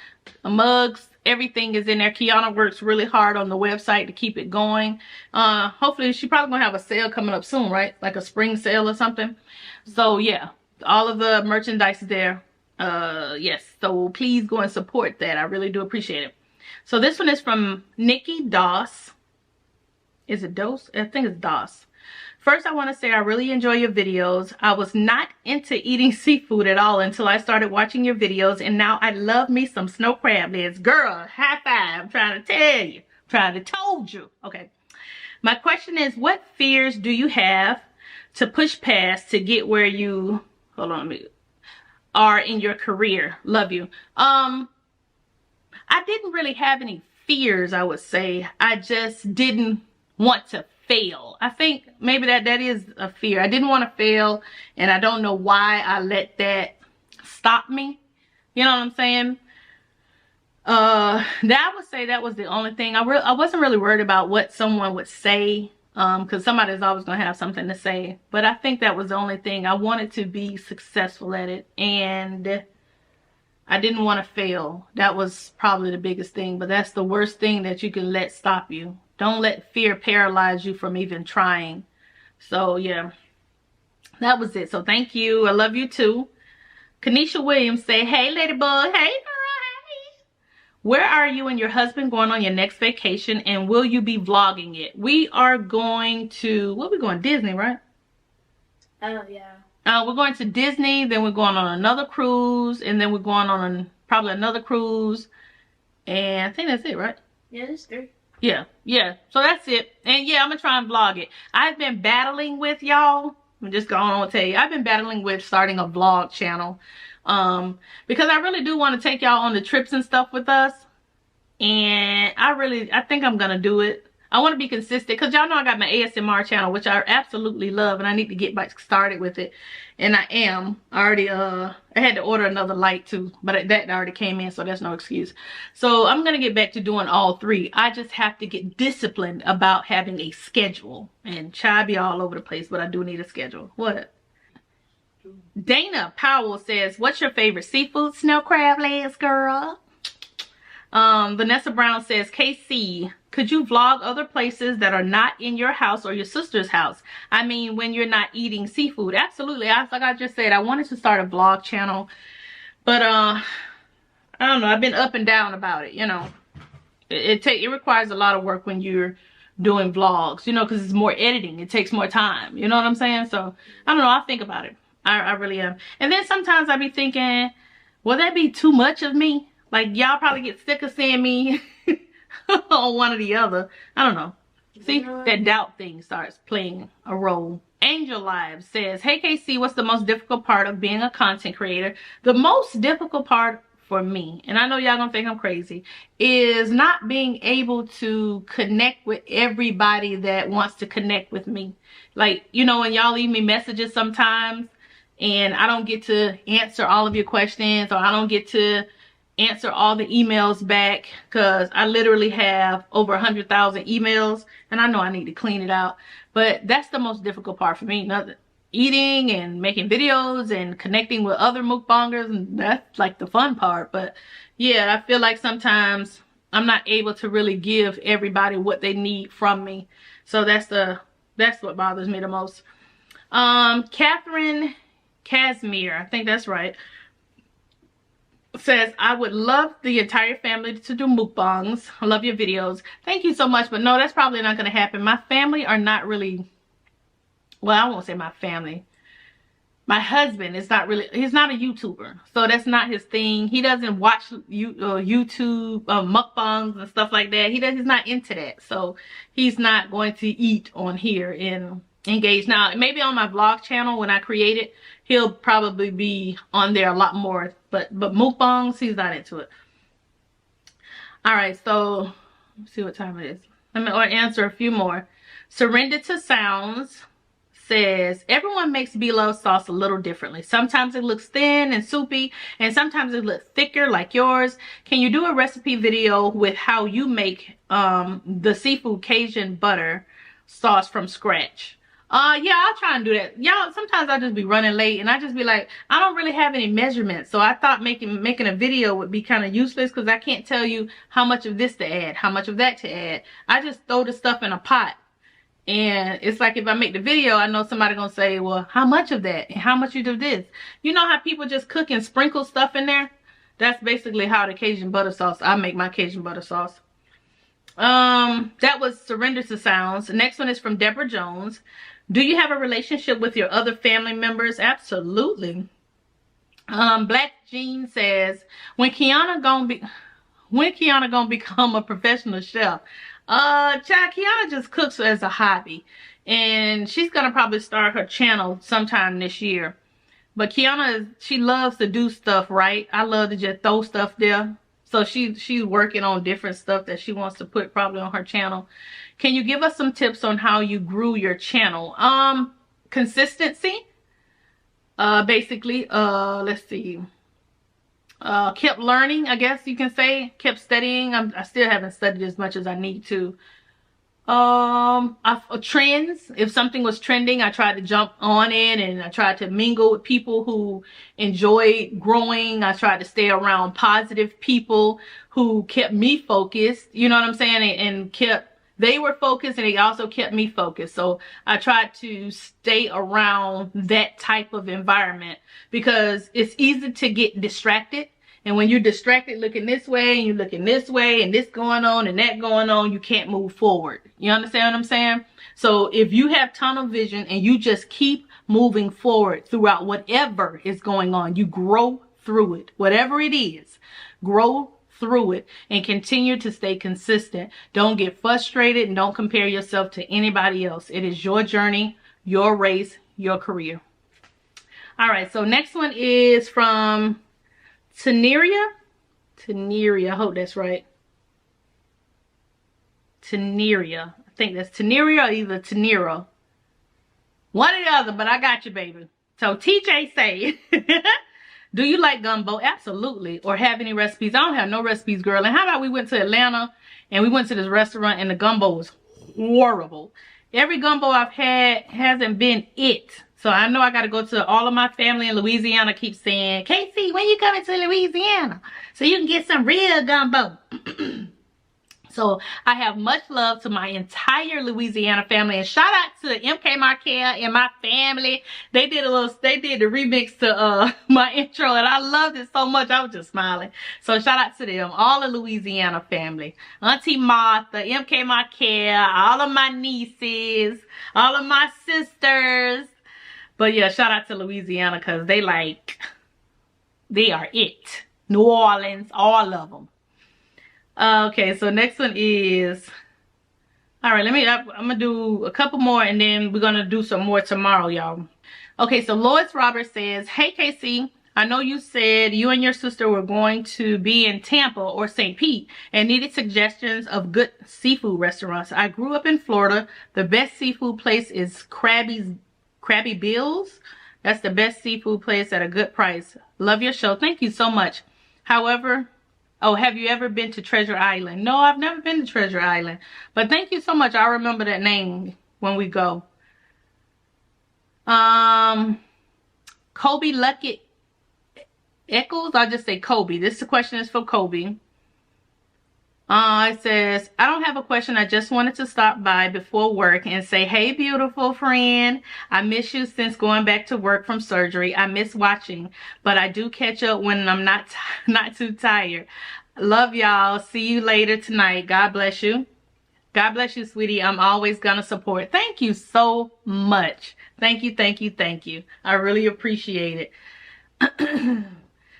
mugs, everything is in there. KIONA works really hard on the website to keep it going. Hopefully, she's probably going to have a sale coming up soon, right? Like a spring sale or something. So, yeah. All of the merchandise is there. Yes. So, please go and support that. I really do appreciate it. So, this one is from Nikki Doss. Is it Dose? I think it's Doss. First, I want to say I really enjoy your videos. I was not into eating seafood at all until I started watching your videos, and now I love me some snow crab legs. Girl, high five. I'm trying to tell you. I'm trying to told you. Okay. My question is, what fears do you have to push past to get where you, hold on a minute, are in your career? Love you. I didn't really have any fears, I would say. I just didn't want to fail. I think maybe that is a fear. I didn't want to fail, and I don't know why I let that stop me. You know what I'm saying? That I would say that was the only thing. I wasn't really worried about what someone would say, because somebody's always going to have something to say. But I think that was the only thing. I wanted to be successful at it, and I didn't want to fail. That was probably the biggest thing, but that's the worst thing that you can let stop you. Don't let fear paralyze you from even trying. So, yeah. That was it. So, thank you. I love you, too. Kanisha Williams say, hey, Ladybug. Hey, girl. Hey. Where are you and your husband going on your next vacation? And will you be vlogging it? We are going to, where we going? Disney, right? Oh, yeah. We're going to Disney. Then we're going on another cruise. And then we're going on probably another cruise. And I think that's it, right? Yeah, there's 3. Yeah. So that's it. And yeah, I'm gonna try and vlog it. I've been battling with y'all. I'm just going to tell you. I've been battling with starting a vlog channel. Because I really do want to take y'all on the trips and stuff with us. And I think I'm gonna do it. I want to be consistent, because y'all know I got my ASMR channel, which I absolutely love, and I need to get back started with it. And I am. I already I had to order another light too, but that already came in, so that's no excuse. So I'm gonna get back to doing all 3. I just have to get disciplined about having a schedule. And try to be all over the place, but I do need a schedule. What? Dana Powell says, what's your favorite seafood? Snow crab legs, girl. Vanessa Brown says, KC, could you vlog other places that are not in your house or your sister's house? I mean, when you're not eating seafood. Absolutely. Like I just said, I wanted to start a vlog channel, but I don't know. I've been up and down about it. You know, it requires a lot of work when you're doing vlogs, you know, because it's more editing. It takes more time. You know what I'm saying? So I don't know. I'll think about it. I really am. And then sometimes I be thinking, will that be too much of me? Like, y'all probably get sick of seeing me on one or the other. I don't know. See, that doubt thing starts playing a role. Angel Live says, hey KC, what's the most difficult part of being a content creator? The most difficult part for me, and I know y'all gonna think I'm crazy, is not being able to connect with everybody that wants to connect with me. Like, you know, when y'all leave me messages sometimes, and I don't get to answer all of your questions, or I don't get to answer all the emails back, because I literally have over 100,000 emails, and I know I need to clean it out. But that's the most difficult part for me. Nothing, eating and making videos and connecting with other mukbangers, and that's like the fun part. But yeah, I feel like sometimes I'm not able to really give everybody what they need from me. So that's what bothers me the most. Catherine Casimir, I think that's right, says, I would love the entire family to do mukbangs. I love your videos. Thank you so much, but no, that's probably not going to happen. My family are not really, well, I won't say my family. My husband is not really, he's not a YouTuber, so that's not his thing. He doesn't watch YouTube mukbangs and stuff like that. He's not into that, so he's not going to eat on here and engage. Now, maybe on my vlog channel when I create it, he'll probably be on there a lot more, but mukbangs, he's not into it. All right, so let's see what time it is. Let me answer a few more. Surrender to Sounds says, everyone makes beloved sauce a little differently. Sometimes it looks thin and soupy, and sometimes it looks thicker like yours. Can you do a recipe video with how you make the seafood Cajun butter sauce from scratch? Yeah, I'll try and do that. Y'all, sometimes I'll just be running late and I just be like, I don't really have any measurements. So I thought making a video would be kind of useless, because I can't tell you how much of this to add, how much of that to add. I just throw the stuff in a pot. And it's like, if I make the video, I know somebody gonna say, well, how much of that and how much you do this? You know how people just cook and sprinkle stuff in there? That's basically how the Cajun butter sauce, I make my Cajun butter sauce. That was Surrender to Sounds. The next one is from Deborah Jones. Do you have a relationship with your other family members? Absolutely. Black Jean says, when KIONA gonna become a professional chef? Child, KIONA just cooks as a hobby, and she's gonna probably start her channel sometime this year. But KIONA, she loves to do stuff right. I love to just throw stuff there. So she's working on different stuff that she wants to put probably on her channel. Can you give us some tips on how you grew your channel? Consistency. Basically, let's see. Kept learning, I guess you can say. Kept studying. I still haven't studied as much as I need to. Trends. If something was trending, I tried to jump on it, and I tried to mingle with people who enjoyed growing. I tried to stay around positive people who kept me focused. You know what I'm saying? And they were focused, and they also kept me focused. So I tried to stay around that type of environment, because it's easy to get distracted. And when you're distracted looking this way and you're looking this way and this going on and that going on, you can't move forward. You understand what I'm saying? So if you have tunnel vision and you just keep moving forward throughout whatever is going on, you grow through it. Whatever it is, grow through it and continue to stay consistent. Don't get frustrated and don't compare yourself to anybody else. It is your journey, your race, your career. All right, so next one is from Teneria, I hope that's right. Teneria, I think that's Teneria or either Tenera. One or the other, but I got you, baby. So TJ say, do you like gumbo? Absolutely. Or have any recipes? I don't have no recipes, girl. And how about we went to Atlanta and we went to this restaurant and the gumbo was horrible. Every gumbo I've had hasn't been it. So I know I got to go to all of my family in Louisiana. Keep saying, Casey, when you coming to Louisiana so you can get some real gumbo? So I have much love to my entire Louisiana family, and shout out to MK Markel and my family. They did the remix to my intro, and I loved it so much. I was just smiling. So shout out to them, all the Louisiana family, Auntie Martha, MK Markel, all of my nieces, all of my sisters. But yeah, shout out to Louisiana, because they are it. New Orleans, all of them. Okay, so next one is, all right, I'm gonna do a couple more and then we're gonna do some more tomorrow, y'all. Okay, so Lois Roberts says, hey Casey, I know you said you and your sister were going to be in Tampa or St. Pete and needed suggestions of good seafood restaurants. I grew up in Florida. The best seafood place is Krabby Bill's. That's the best seafood place at a good price. Love your show. Thank you so much. However, Oh, have you ever been to Treasure Island? No, I've never been to Treasure Island. But thank you so much. I'll remember that name when we go. Kobe Luckett Eccles. I'll just say Kobe. This question is for Kobe. It says, I don't have a question. I just wanted to stop by before work and say, hey, beautiful friend. I miss you since going back to work from surgery. I miss watching, but I do catch up when I'm not too tired. Love y'all. See you later tonight. God bless you. God bless you, sweetie. I'm always gonna support. Thank you so much. Thank you, thank you, thank you. I really appreciate it.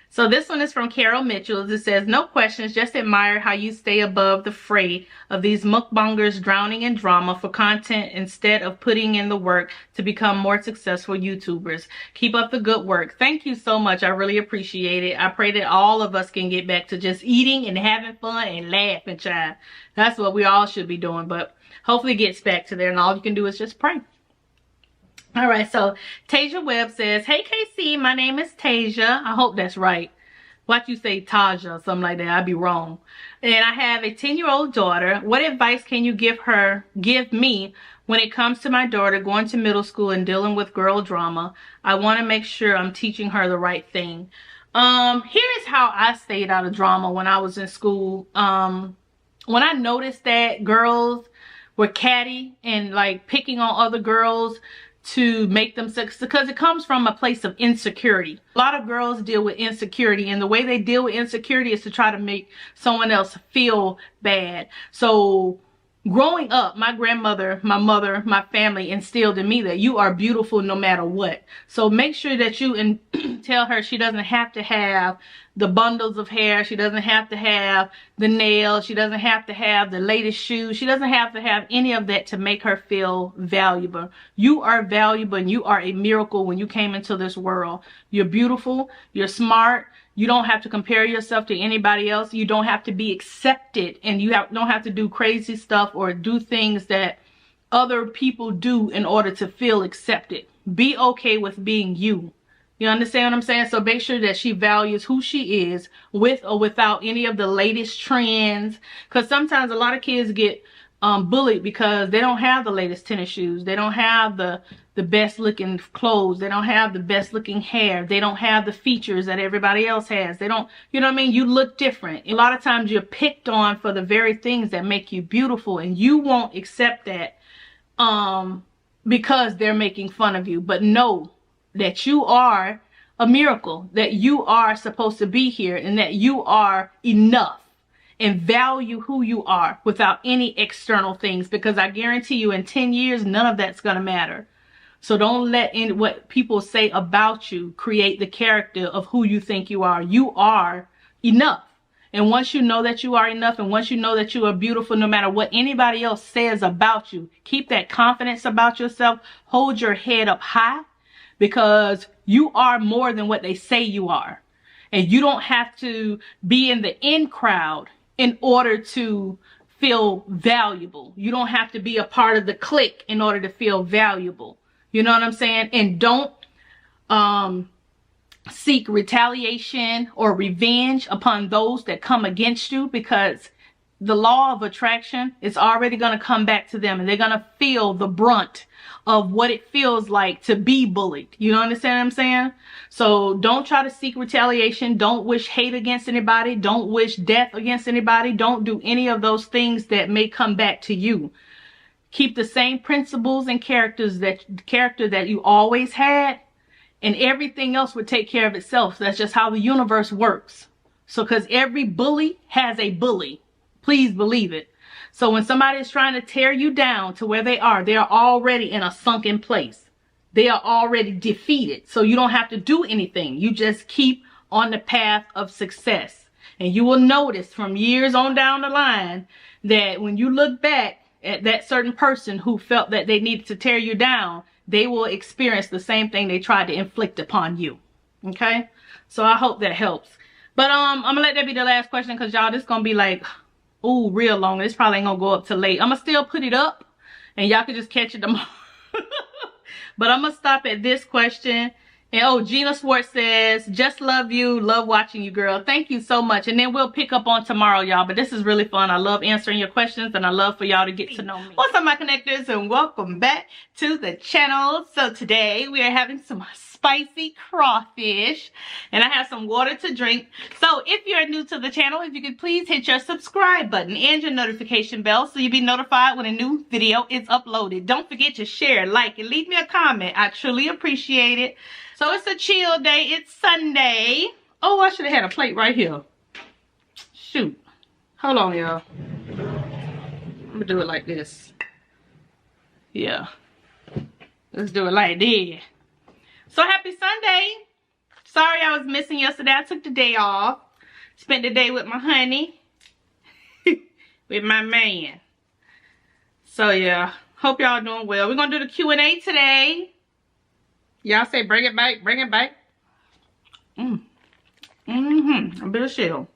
So this one is from Carol Mitchell. It says, no questions, just admire how you stay above the fray of these mukbangers drowning in drama for content instead of putting in the work to become more successful YouTubers. Keep up the good work. Thank you so much. I really appreciate it. I pray that all of us can get back to just eating and having fun and laughing, child. That's what we all should be doing, but hopefully it gets back to there, and all you can do is just pray. All right, so Tasia Webb says, hey, KC, my name is Tasia. I hope that's right. Watch you say Taja or something like that. I'd be wrong. And I have a 10-year-old daughter. What advice can you give me when it comes to my daughter going to middle school and dealing with girl drama? I want to make sure I'm teaching her the right thing. Here is how I stayed out of drama when I was in school. When I noticed that girls were catty and like picking on other girls to make them successful, because it comes from a place of insecurity. A lot of girls deal with insecurity, and the way they deal with insecurity is to try to make someone else feel bad. So growing up, my grandmother, my mother, my family instilled in me that you are beautiful no matter what. So make sure that you tell her she doesn't have to have the bundles of hair. She doesn't have to have the nails. She doesn't have to have the latest shoes. She doesn't have to have any of that to make her feel valuable. You are valuable, and you are a miracle when you came into this world. You're beautiful. You're smart. You don't have to compare yourself to anybody else. You don't have to be accepted, and you don't have to do crazy stuff or do things that other people do in order to feel accepted. Be okay with being you. You understand what I'm saying? So make sure that she values who she is with or without any of the latest trends. Because sometimes a lot of kids get bullied because they don't have the latest tennis shoes. They don't have the best looking clothes. They don't have the best looking hair. They don't have the features that everybody else has. They don't, you know what I mean? You look different. A lot of times you're picked on for the very things that make you beautiful, and you won't accept that because they're making fun of you. But know that you are a miracle, that you are supposed to be here, and that you are enough, and value who you are without any external things, because I guarantee you in 10 years, none of that's going to matter. So don't let what people say about you create the character of who you think you are. You are enough. And once you know that you are enough, and once you know that you are beautiful, no matter what anybody else says about you, keep that confidence about yourself. Hold your head up high, because you are more than what they say you are. And you don't have to be in the in crowd in order to feel valuable. You don't have to be a part of the clique in order to feel valuable. You know what I'm saying? And don't seek retaliation or revenge upon those that come against you, because the law of attraction is already going to come back to them, and they're going to feel the brunt of what it feels like to be bullied. You understand what I'm saying? So don't try to seek retaliation. Don't wish hate against anybody. Don't wish death against anybody. Don't do any of those things that may come back to you. Keep the same principles and character that you always had, and everything else would take care of itself. That's just how the universe works. So, because every bully has a bully. Please believe it. So when somebody is trying to tear you down to where they are already in a sunken place. They are already defeated. So you don't have to do anything. You just keep on the path of success. And you will notice from years on down the line that when you look back at that certain person who felt that they needed to tear you down, they will experience the same thing they tried to inflict upon you. Okay? So I hope that helps. But I'm gonna let that be the last question, because y'all, this gonna be like, ooh, real long. This probably ain't gonna go up till late. I'm gonna still put it up, and y'all can just catch it tomorrow. But I'm gonna stop at this question, And oh, Gina Swartz says, just love you, love watching you, girl. Thank you so much. And then we'll pick up on tomorrow, y'all. But this is really fun. I love answering your questions, and I love for y'all to get to know me. What's up, my connectors, and welcome back to the channel. So today we are having some spicy crawfish, and I have some water to drink. So if you're new to the channel, if you could please hit your subscribe button and your notification bell so you'll be notified when a new video is uploaded. Don't forget to share, like, and leave me a comment. I truly appreciate it. So it's a chill day. It's Sunday. Oh, I should have had a plate right here. Shoot. Hold on, y'all. I'm gonna do it like this. Yeah. Let's do it like this. So happy Sunday. Sorry I was missing yesterday. I took the day off. Spent the day with my honey. With my man. So yeah. Hope y'all doing well. We're gonna do the Q&A today. Y'all say bring it back, bring it back. A bit of shell.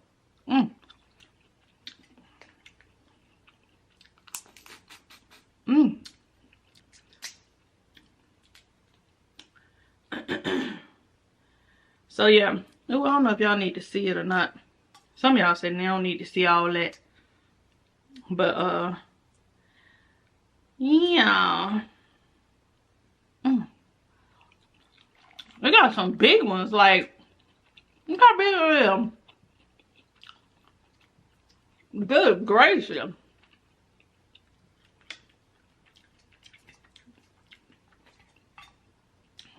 So yeah. Ooh, I don't know if y'all need to see it or not. Some of y'all said they don't need to see all that. But yeah. They got some big ones, like, look how big are they? Good gracious.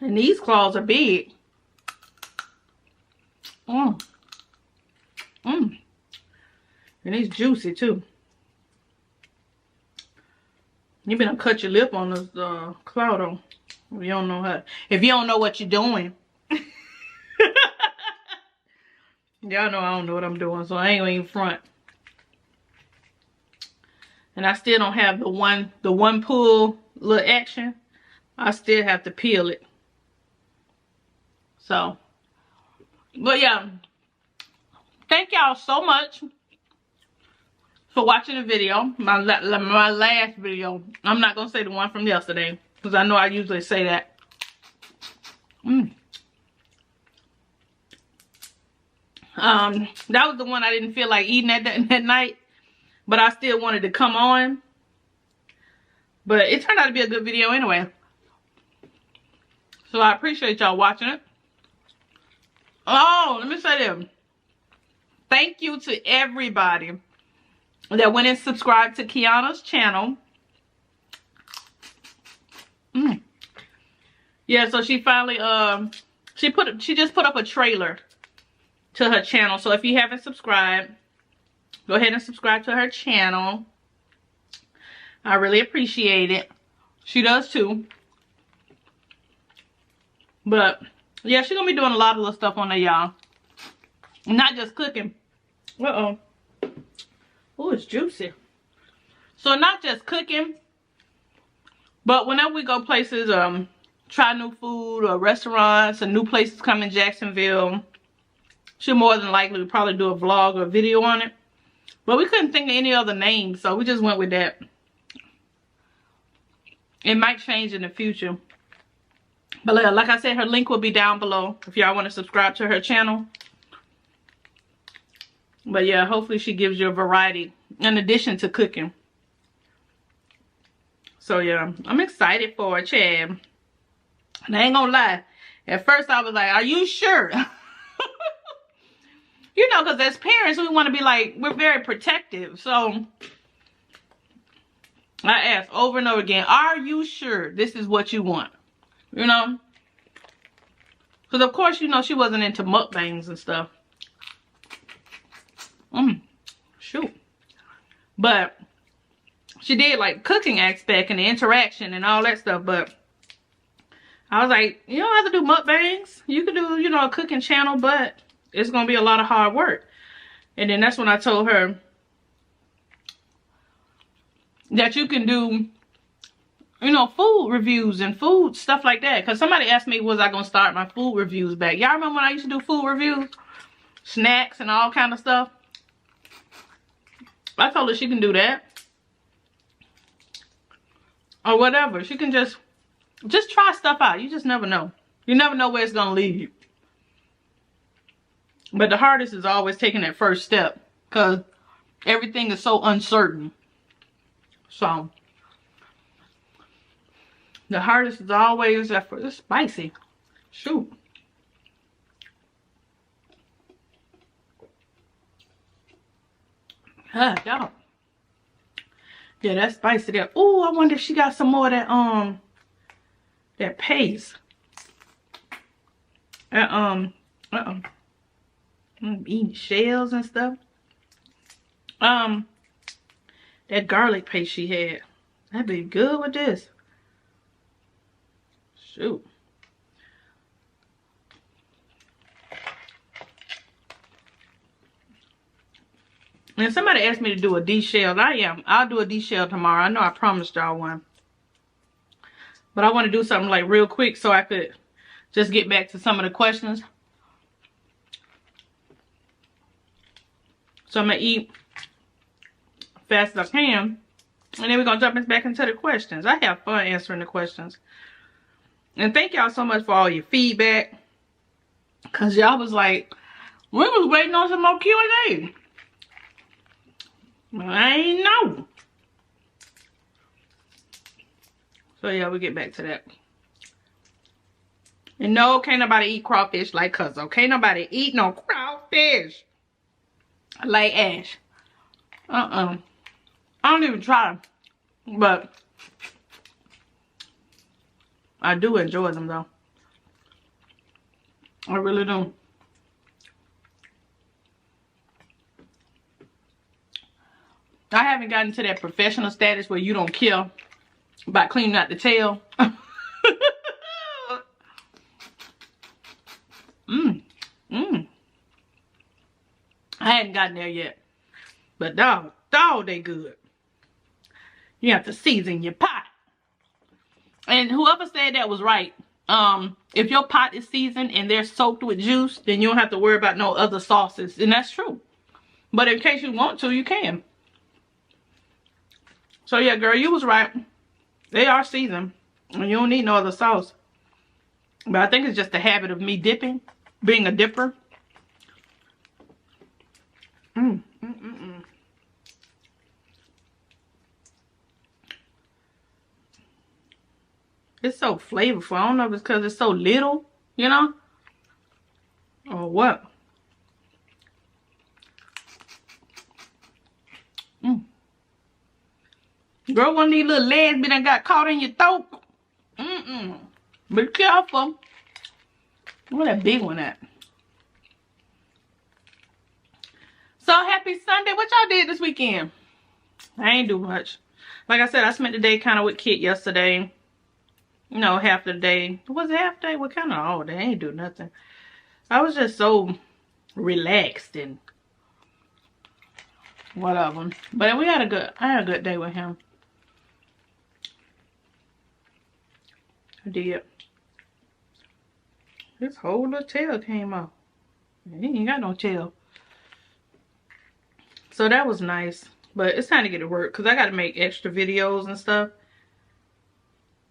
And these claws are big. And it's juicy too. You better cut your lip on this claw though. If you don't know how, if you don't know what you're doing. Y'all know I don't know what I'm doing, so I ain't even front. And I still don't have the one pull little action. I still have to peel it. So, but yeah, thank y'all so much for watching the video. My last video. I'm not gonna say the one from yesterday, because I know I usually say that. That was the one I didn't feel like eating that night, but I still wanted to come on. But it turned out to be a good video anyway. So I appreciate y'all watching it. Oh, let me say this. Thank you to everybody that went and subscribed to KIONA's channel. Yeah, so she finally she just put up a trailer to her channel. So if you haven't subscribed, go ahead and subscribe to her channel. I really appreciate it. She does too. But yeah, she's gonna be doing a lot of little stuff on there, y'all. Not just cooking. Oh, it's juicy. So not just cooking, but whenever we go places, try new food or restaurants and new places come in Jacksonville, she'll more than likely probably do a vlog or a video on it. But we couldn't think of any other names, so we just went with that. It might change in the future. But like I said, her link will be down below if y'all want to subscribe to her channel. But yeah, hopefully she gives you a variety in addition to cooking. So yeah, I'm excited for it, Chad. And I ain't gonna lie. At first I was like, are you sure? You know, because as parents, we want to be like, we're very protective. So I asked over and over again, are you sure this is what you want? You know? Because of course, you know, she wasn't into mukbangs and stuff. Shoot. But she did like cooking aspect and the interaction and all that stuff. But I was like, you don't have to do mukbangs. You could do, you know, a cooking channel, but it's going to be a lot of hard work. And then that's when I told her that you can do, you know, food reviews and food stuff like that. Because somebody asked me, was I going to start my food reviews back? Y'all remember when I used to do food reviews? Snacks and all kind of stuff. I told her she can do that. Or whatever. She can just try stuff out. You just never know. You never know where it's gonna lead you. But the hardest is always taking that first step, because everything is so uncertain. So the hardest is always that first. It's spicy. Shoot. Y'all. Yeah, that's spicy there. Oh, I wonder if she got some more of that paste. I'm eating shells and stuff. That garlic paste she had. That'd be good with this. Shoot. And somebody asked me to do a deshelled. I'll do a deshelled tomorrow. I know I promised y'all one. But I want to do something like real quick so I could just get back to some of the questions. So I'm going to eat fast as I can. And then we're going to jump back into the questions. I have fun answering the questions. And thank y'all so much for all your feedback. Because y'all was like, we was waiting on some more Q&A. I ain't know. So yeah, we'll get back to that. And no, can't nobody eat crawfish like Cuzzo. Can't nobody eat no crawfish like Ash. I don't even try. But I do enjoy them though. I really do. I haven't gotten to that professional status where you don't kill by cleaning out the tail. I hadn't gotten there yet. But dog, they good. You have to season your pot. And whoever said that was right. If your pot is seasoned and they're soaked with juice, then you don't have to worry about no other sauces. And that's true. But in case you want to, you can. So yeah, girl, you was right. They are seasoned. And you don't need no other sauce. But I think it's just the habit of me dipping. Being a dipper. It's so flavorful. I don't know if it's because it's so little, you know? Or what? Girl, one of these little legs done got caught in your throat. Be careful. Where that big one at? So happy Sunday. What y'all did this weekend? I ain't do much. Like I said, I spent the day kind of with Kit yesterday. You know, half the day. Was it half day? What kind of all day? I ain't do nothing. I was just so relaxed and whatever. But I had a good day with him. I did. His whole little tail came off. He ain't got no tail. So that was nice. But it's time to get to work because I got to make extra videos and stuff.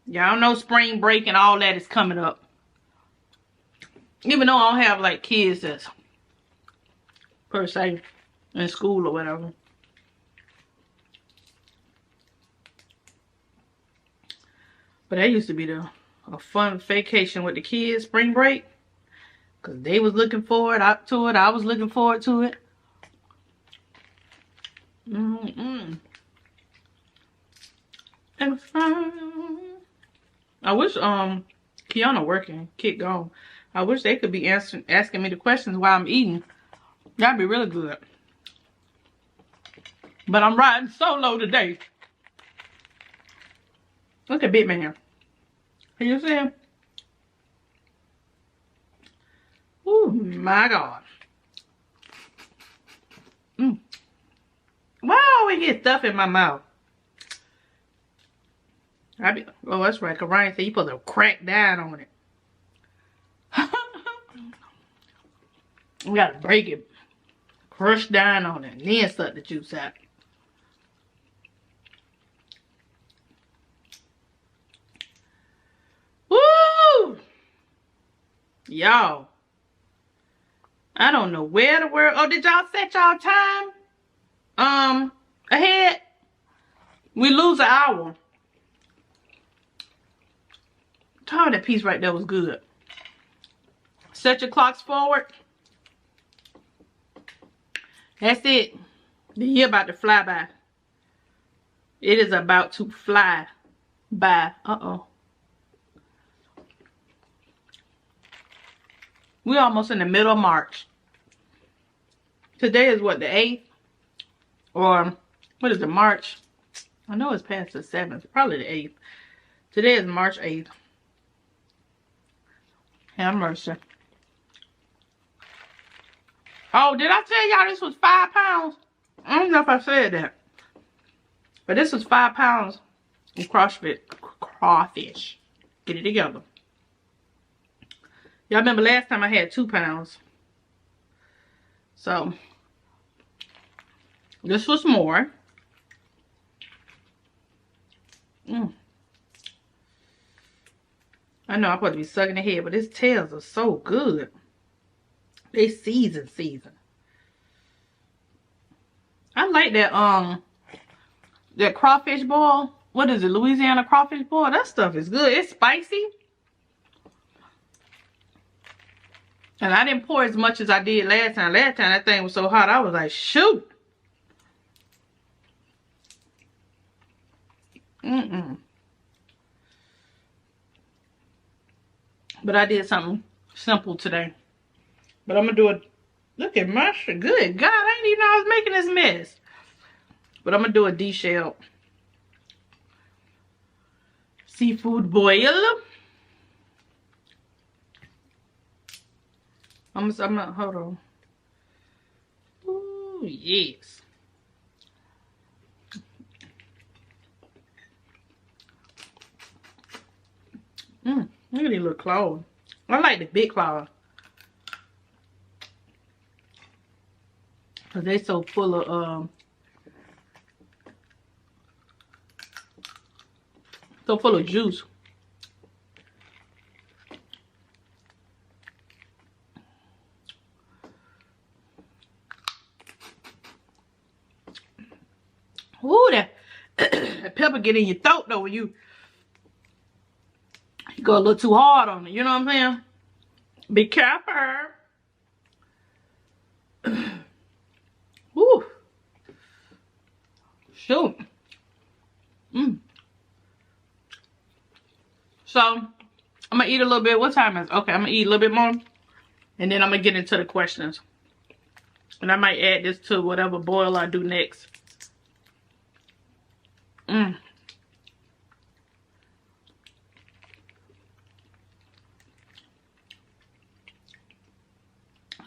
Y'all know spring break and all that is coming up. Even though I don't have like kids that's per se in school or whatever. But that used to be a fun vacation with the kids, spring break. Because they was looking forward to it. I was looking forward to it. I wish KIONA working, Kit gone. I wish they could be asking me the questions while I'm eating. That'd be really good. But I'm riding solo today. Look at Big Man. Can you see him? Oh my God. Why I always get stuff in my mouth? Oh, that's right. Cause Ryan said you supposed to crack down on it. We gotta break it, crush down on it, and then suck the juice out. Woo! Y'all, I don't know where the world. Oh, did y'all set y'all time ahead? We lose an hour. Oh, that piece right there was good. Set your clocks forward. That's it. The year about to fly by. It is about to fly by. Uh-oh. We're almost in the middle of March. Today is what, the 8th? Or, what is it, March? I know it's past the 7th. Probably the 8th. Today is March 8th. Have mercy. Oh, did I tell y'all this was 5 pounds? I don't know if I said that. But this was 5 pounds of crawfish. Get it together. Y'all remember last time I had 2 pounds. So, this was more. I know I'm supposed to be sucking the head, but these tails are so good. They season. I like that that crawfish boil. What is it, Louisiana crawfish boil? That stuff is good. It's spicy. And I didn't pour as much as I did last time. Last time that thing was so hot, I was like, shoot. But I did something simple today. But I'm going to do it. Look at my shit. Good God, I didn't even know I was making this mess. But I'm going to do a de-shelled seafood boil. I'm gonna, hold on. Ooh, yes. Look at these little claws. I like the big claws. Cause they so full of juice. Ooh, that pepper get in your throat though when you go a little too hard on it. You know what I'm saying? Be careful. Woo. Shoot. So, I'm going to eat a little bit. What time is it? Okay, I'm going to eat a little bit more. And then I'm going to get into the questions. And I might add this to whatever boil I do next. I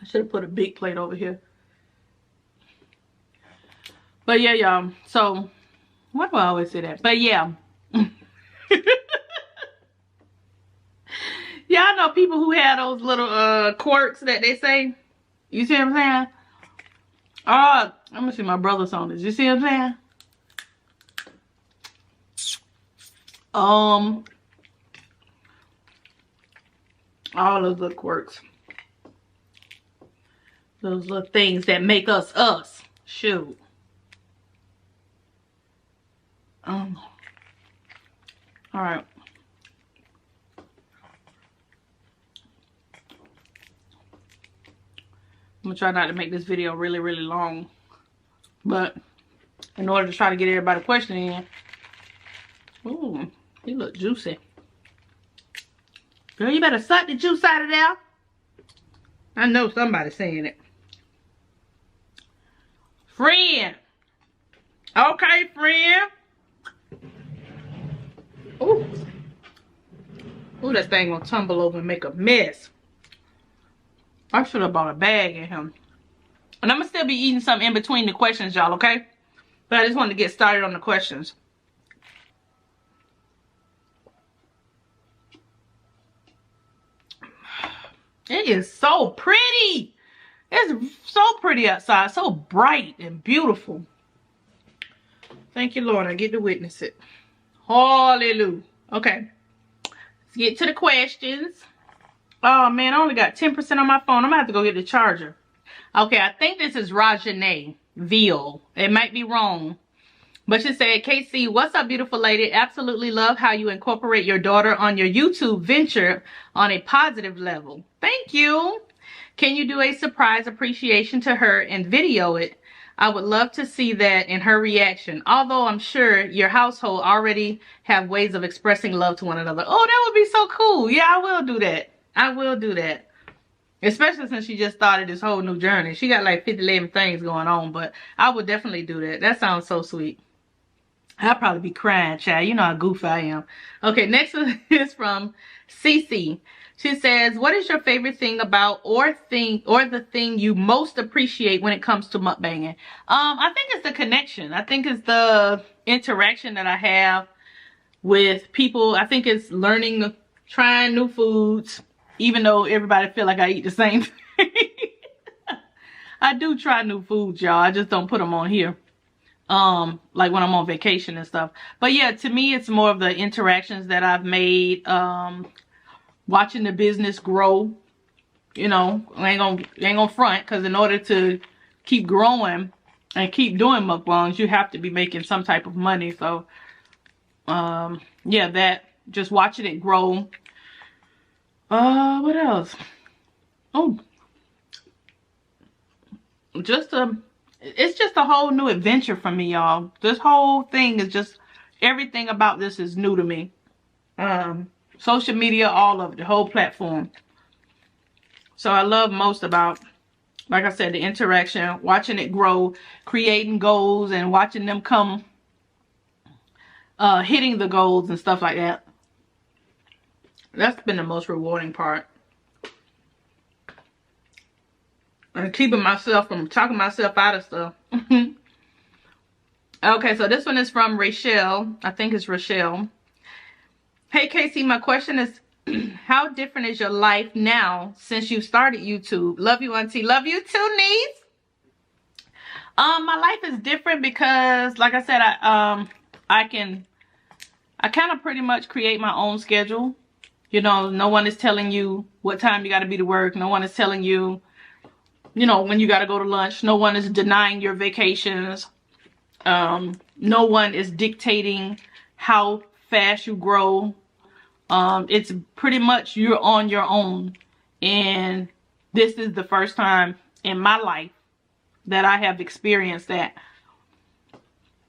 should have put a big plate over here. But yeah, y'all. So, why do I always say that? But yeah. Y'all know people who have those little quirks that they say. You see what I'm saying? I'm gonna see my brother's on this. You see what I'm saying? All those little quirks. Those little things that make us us. Shoot. Alright. I'm gonna try not to make this video really, really long. But in order to try to get everybody questioning in. Ooh, he look juicy. Girl, you better suck the juice out of there. I know somebody's saying it. Friend. Okay, friend. Ooh. Ooh, that thing gonna tumble over and make a mess. I should have bought a bag in him. And I'm gonna still be eating something in between the questions, y'all, okay? But I just wanted to get started on the questions. It is so pretty. It's so pretty outside. So bright and beautiful. Thank you, Lord. I get to witness it. Hallelujah. Okay. Let's get to the questions. Oh man, I only got 10% on my phone. I'm gonna have to go get the charger. Okay, I think this is Rajane Veal. It might be wrong. But she said, KC, what's up, beautiful lady? Absolutely love how you incorporate your daughter on your YouTube venture on a positive level. Thank you. Can you do a surprise appreciation to her and video it? I would love to see that in her reaction. Although I'm sure your household already have ways of expressing love to one another. Oh, that would be so cool. Yeah, I will do that. I will do that. Especially since she just started this whole new journey. She got like 50 things going on. But I would definitely do that. That sounds so sweet. I'll probably be crying, child. You know how goofy I am. Okay, next one is from Cece. She says, what is your favorite thing about or the thing you most appreciate when it comes to mukbanging? I think it's the connection. I think it's the interaction that I have with people. I think it's learning, trying new foods, even though everybody feel like I eat the same thing. I do try new foods, y'all. I just don't put them on here. Like when I'm on vacation and stuff. But yeah, to me, it's more of the interactions that I've made, watching the business grow. You know, I ain't gonna front, because in order to keep growing and keep doing mukbangs, you have to be making some type of money. So, yeah, that, just watching it grow. What else? Oh, it's just a whole new adventure for me, y'all. This whole thing is just, everything about this is new to me. Social media, all of it, the whole platform. So I love most about, like I said, the interaction, watching it grow, creating goals and watching them come, hitting the goals and stuff like that. That's been the most rewarding part. And keeping myself from talking myself out of stuff. Okay, so this one is from Rachel. I think it's Rachel. Hey, Casey, my question is, how different is your life now since you started YouTube? Love you, auntie. Love you too, niece. My life is different because, like I said, I kind of pretty much create my own schedule. You know, no one is telling you what time you got to be to work. No one is telling you, you know, when you got to go to lunch. No one is denying your vacations. No one is dictating how fast you grow. It's pretty much you're on your own. And this is the first time in my life that I have experienced that.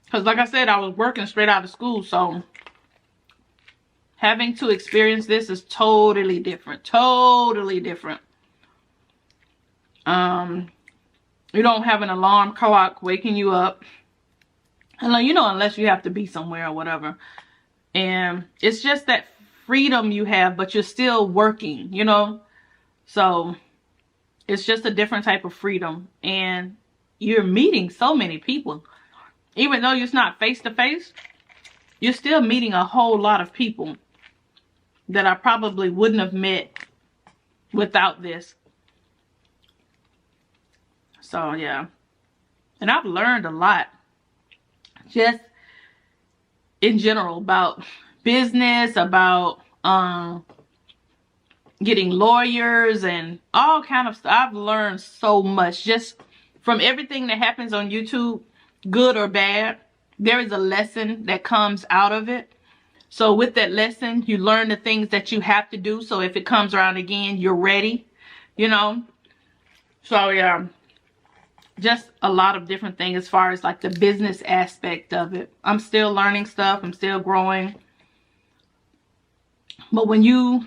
Because like I said, I was working straight out of school. So having to experience this is totally different. Totally different. You don't have an alarm clock waking you up. And you know, unless you have to be somewhere or whatever. And it's just that freedom you have, but you're still working, you know. So it's just a different type of freedom. And you're meeting so many people. Even though it's not face to face, you're still meeting a whole lot of people that I probably wouldn't have met without this. So yeah. And I've learned a lot just in general about business, about getting lawyers and all kind of stuff. I've learned so much just from everything that happens on YouTube, good or bad. There is a lesson that comes out of it. So with that lesson, you learn the things that you have to do. So if it comes around again, you're ready, you know. So yeah, just a lot of different things as far as like the business aspect of it. I'm still learning stuff. I'm still growing. But when you,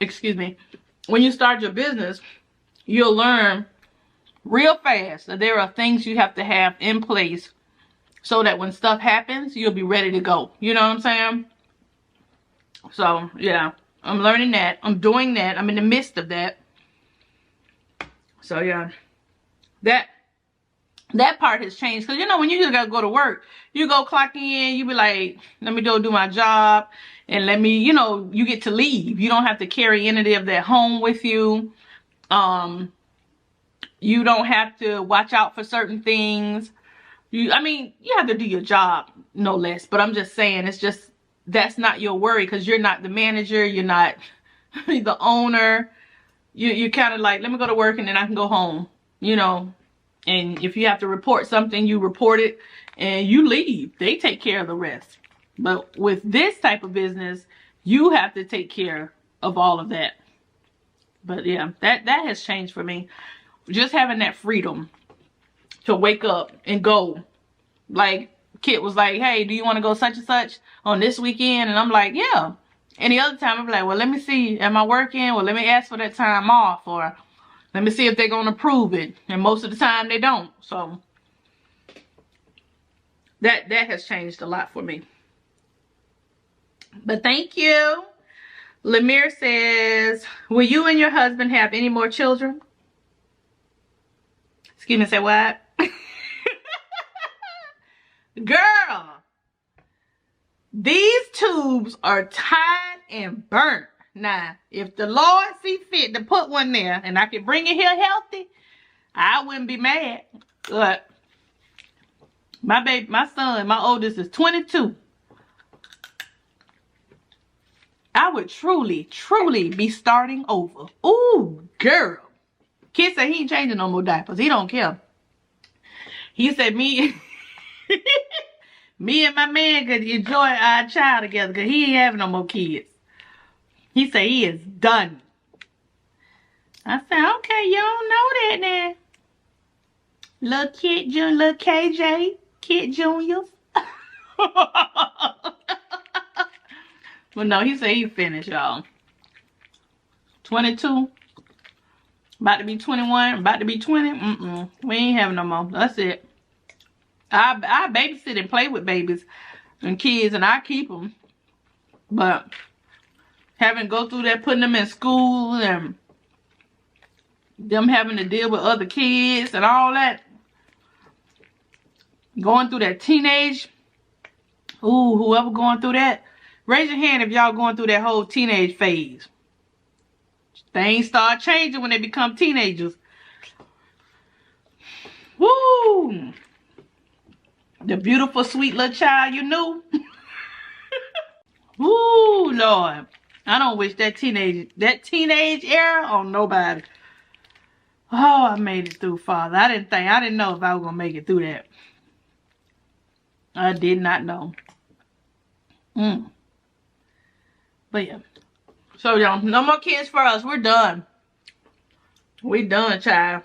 excuse me, when you start your business, you'll learn real fast that there are things you have to have in place so that when stuff happens, you'll be ready to go. You know what I'm saying? So, yeah, I'm learning that. I'm doing that. I'm in the midst of that. So, yeah, that part has changed. Because, you know, when you just got to go to work, you go clock in, you be like, let me go do my job. And let me, you know, you get to leave. You don't have to carry any of that home with you. You don't have to watch out for certain things. I mean, you have to do your job, no less. But I'm just saying, it's just that's not your worry, because you're not the manager, you're not the owner. You're kind of like, let me go to work and then I can go home, you know. And if you have to report something, you report it and you leave. They take care of the rest. But with this type of business, you have to take care of all of that. But yeah, that has changed for me. Just having that freedom to wake up and go. Like, Kit was like, hey, do you want to go such and such on this weekend? And I'm like, yeah. Any other time, I'm like, well, let me see. Am I working? Well, let me ask for that time off. Or let me see if they're going to approve it. And most of the time, they don't. So, that has changed a lot for me. But thank you. Lemire says, will you and your husband have any more children? Excuse me, say what? Girl, these tubes are tied and burnt. Now, if the Lord see fit to put one there and I can bring it here healthy, I wouldn't be mad. But my son, my oldest, is 22. I would truly be starting over. Ooh, girl. Kid said he ain't changing no more diapers. He don't care. He said me and my man could enjoy our child together because he ain't having no more kids. He said he is done. I said, okay, you don't know that now. Little Kid Junior, little KJ, Kid Juniors. Well, no, he said he finished, y'all. 22. About to be 21. About to be 20. We ain't having no more. That's it. I babysit and play with babies and kids, and I keep them. But having to go through that, putting them in school, and them having to deal with other kids and all that. Going through that teenage. Ooh, whoever going through that. Raise your hand if y'all going through that whole teenage phase. Things start changing when they become teenagers. Woo! The beautiful, sweet little child you knew. Woo, Lord. I don't wish that teenage era on nobody. Oh, I made it through, Father. I didn't know if I was going to make it through that. I did not know. But yeah. So, y'all, no more kids for us. We're done. We done, child.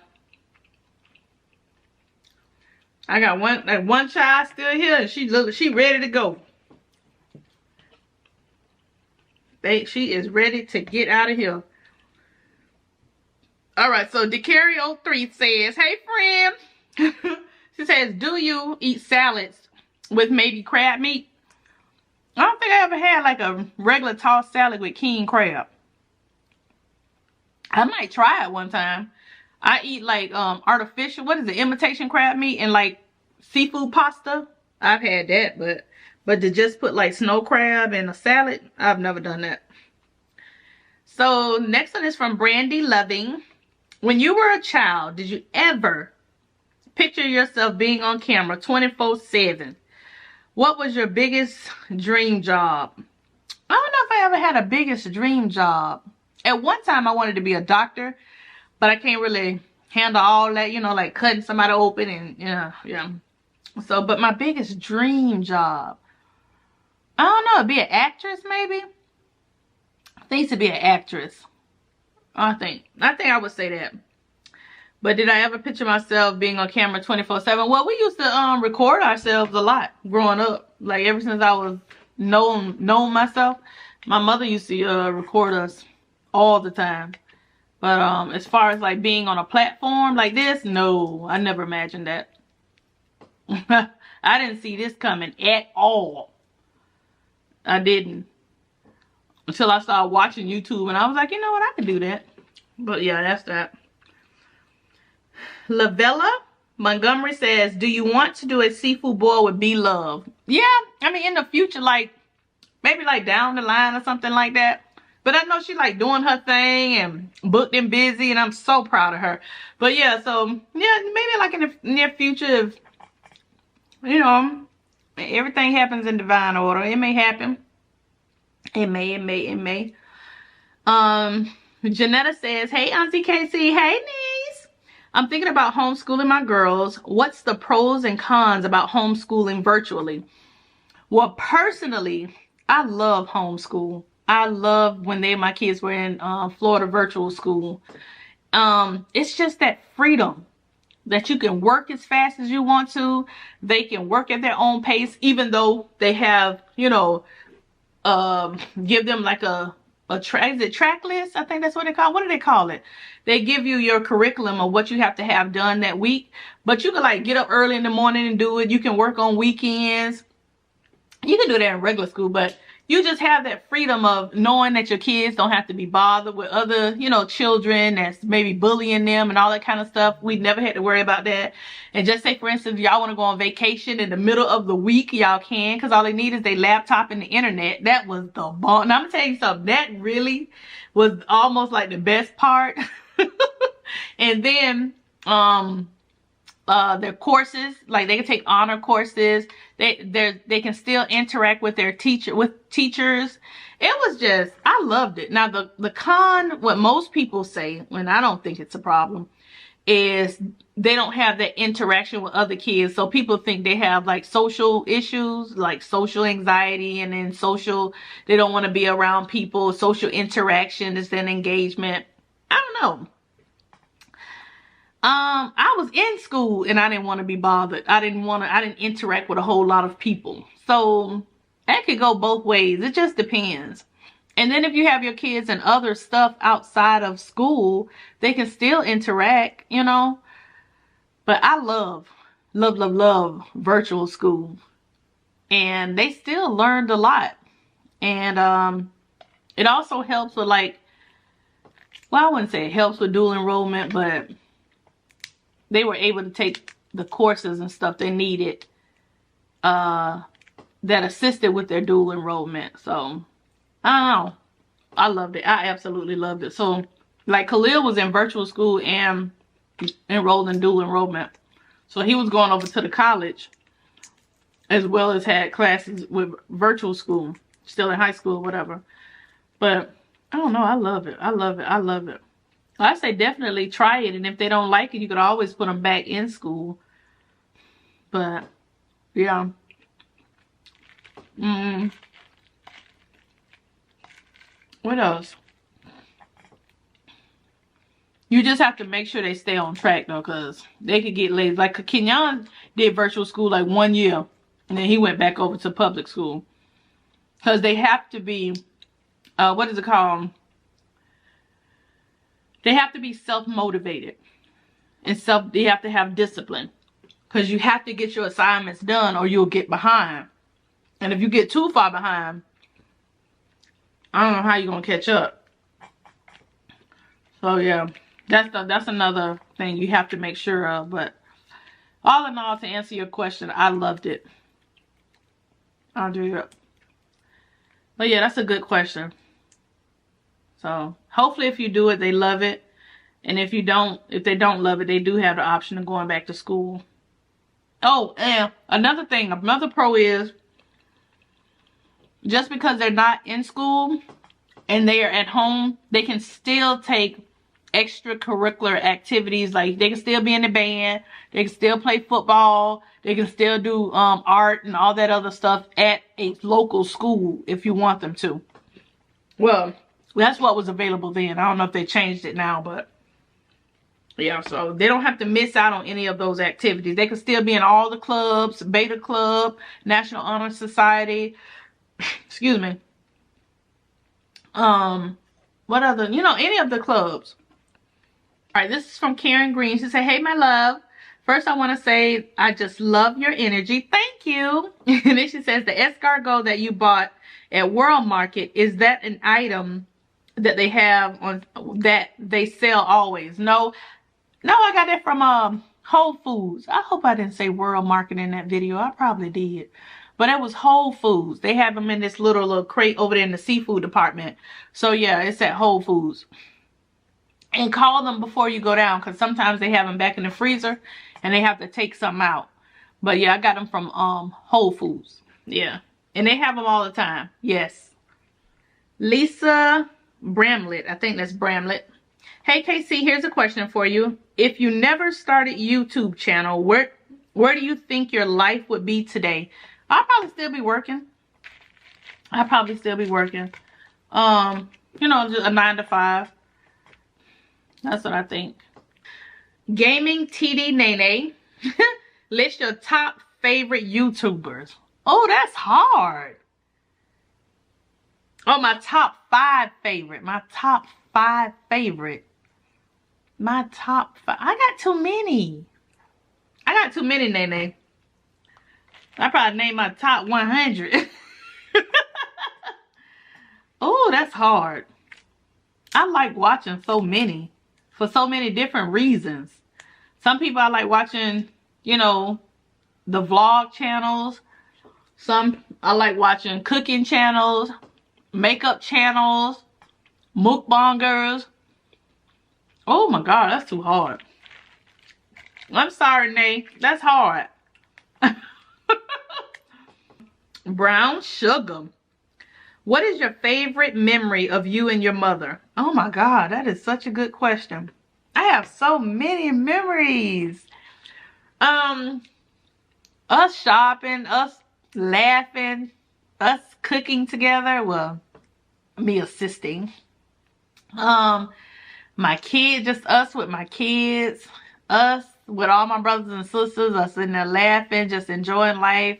I got one child still here, and she ready to go. She is ready to get out of here. All right, so DeCarry03 says, hey, friend. She says, do you eat salads with maybe crab meat? I don't think I ever had like a regular tossed salad with king crab. I might try it one time. I eat like artificial, what is it, imitation crab meat and like seafood pasta. I've had that, but to just put like snow crab in a salad, I've never done that. So next one is from Brandy Loving. When you were a child, did you ever picture yourself being on camera 24/7? What was your biggest dream job? I don't know if I ever had a biggest dream job. At one time, I wanted to be a doctor, but I can't really handle all that, you know, like cutting somebody open and, yeah. So, but my biggest dream job, I don't know, be an actress maybe? I think to be an actress. I think I would say that. But did I ever picture myself being on camera 24/7? Well, we used to record ourselves a lot growing up. Like ever since I was known myself, my mother used to record us all the time. But as far as like being on a platform like this, no, I never imagined that. I didn't see this coming at all. I didn't. Until I started watching YouTube and I was like, you know what, I can do that. But yeah, that's that. Lavella Montgomery says, do you want to do a seafood boil with B-Love? Yeah, I mean in the future, like maybe like down the line or something like that. But I know she like doing her thing and booked and busy, and I'm so proud of her. But yeah, so yeah, maybe like in the near future, if you know everything happens in divine order, it may happen. It may. Janetta says, hey, Auntie Casey. Hey, niece. I'm thinking about homeschooling my girls. What's the pros and cons about homeschooling virtually? Well, personally, I love homeschool. I love when my kids were in Florida virtual school. It's just that freedom that you can work as fast as you want to. They can work at their own pace, even though they have, you know, give them like track list? I think that's what they call it. What do they call it? They give you your curriculum of what you have to have done that week, but you can like get up early in the morning and do it. You can work on weekends. You can do that in regular school, but you just have that freedom of knowing that your kids don't have to be bothered with other, you know, children that's maybe bullying them and all that kind of stuff. We never had to worry about that. And just say, for instance, y'all want to go on vacation in the middle of the week, y'all can, because all they need is their laptop and the internet. That was the bomb. And I'm going to tell you something, that really was almost like the best part. And then, their courses, like they can take honor courses. They can still interact with their teachers. It was just, I loved it. Now the con, what most people say, and I don't think it's a problem, is they don't have that interaction with other kids. So people think they have like social issues, like social anxiety, and then they don't want to be around people. Social interaction is an engagement. I don't know. I was in school and I didn't want to be bothered. I didn't interact with a whole lot of people. So that could go both ways. It just depends. And then if you have your kids and other stuff outside of school, they can still interact, you know. But I love virtual school. And they still learned a lot. And it also helps with like, well, I wouldn't say it helps with dual enrollment, but they were able to take the courses and stuff they needed that assisted with their dual enrollment. So, I don't know. I loved it. I absolutely loved it. So, like Khalil was in virtual school and enrolled in dual enrollment. So, he was going over to the college as well as had classes with virtual school. Still in high school or whatever. But, I don't know. I love it. I love it. I love it. I say definitely try it, and if they don't like it, you could always put them back in school. But, yeah. What else? You just have to make sure they stay on track, though, because they could get lazy. Like, Kenyon did virtual school, like, 1 year, and then he went back over to public school. Because they have to be, what is it called? They have to be self-motivated. And they have to have discipline. Because you have to get your assignments done or you'll get behind. And if you get too far behind, I don't know how you're going to catch up. So, yeah. That's another thing you have to make sure of. But all in all, to answer your question, I loved it. I'll do it. But, yeah, that's a good question. So, hopefully if you do it, they love it. And if they don't love it, they do have the option of going back to school. Oh, and another thing, another pro is, just because they're not in school and they are at home, they can still take extracurricular activities. Like, they can still be in the band, they can still play football, they can still do art and all that other stuff at a local school if you want them to. Well, that's what was available then. I don't know if they changed it now, but yeah, so they don't have to miss out on any of those activities. They can still be in all the clubs, Beta Club, National Honor Society, excuse me. What other, any of the clubs. All right, this is from Karen Green. She said, hey, my love. First, I want to say I just love your energy. Thank you. And then she says, the escargot that you bought at World Market, is that an item that they have on that they sell always? No, I got that from Whole Foods. I hope I didn't say World Market in that video. I probably did. But it was Whole Foods. They have them in this little crate over there in the seafood department. So yeah, it's at Whole Foods. And call them before you go down, because sometimes they have them back in the freezer and they have to take something out. But yeah, I got them from Whole Foods. Yeah. And they have them all the time. Yes. Lisa Bramlett. I think that's Bramlett. Hey KC, here's a question for you. If you never started YouTube channel, where do you think your life would be today? I'll probably still be working. I'll probably still be working. You know, just a 9 to 5. That's what I think. Gaming TD Nene. List your top favorite YouTubers. Oh, that's hard. Oh, my top 5 favorite. My top 5 favorite. My top 5. I got too many. I got too many, Nene. I probably named my top 100. Oh, that's hard. I like watching so many. For so many different reasons. Some people I like watching, you know, the vlog channels. Some I like watching cooking channels, makeup channels, mukbangers. Oh my God, that's too hard. I'm sorry, Nay. That's hard. Brown sugar. What is your favorite memory of you and your mother? Oh my God, that is such a good question. I have so many memories. Us shopping, us laughing, us cooking together. Well, me assisting. My kids, just us with my kids, us with all my brothers and sisters, us in there laughing, just enjoying life.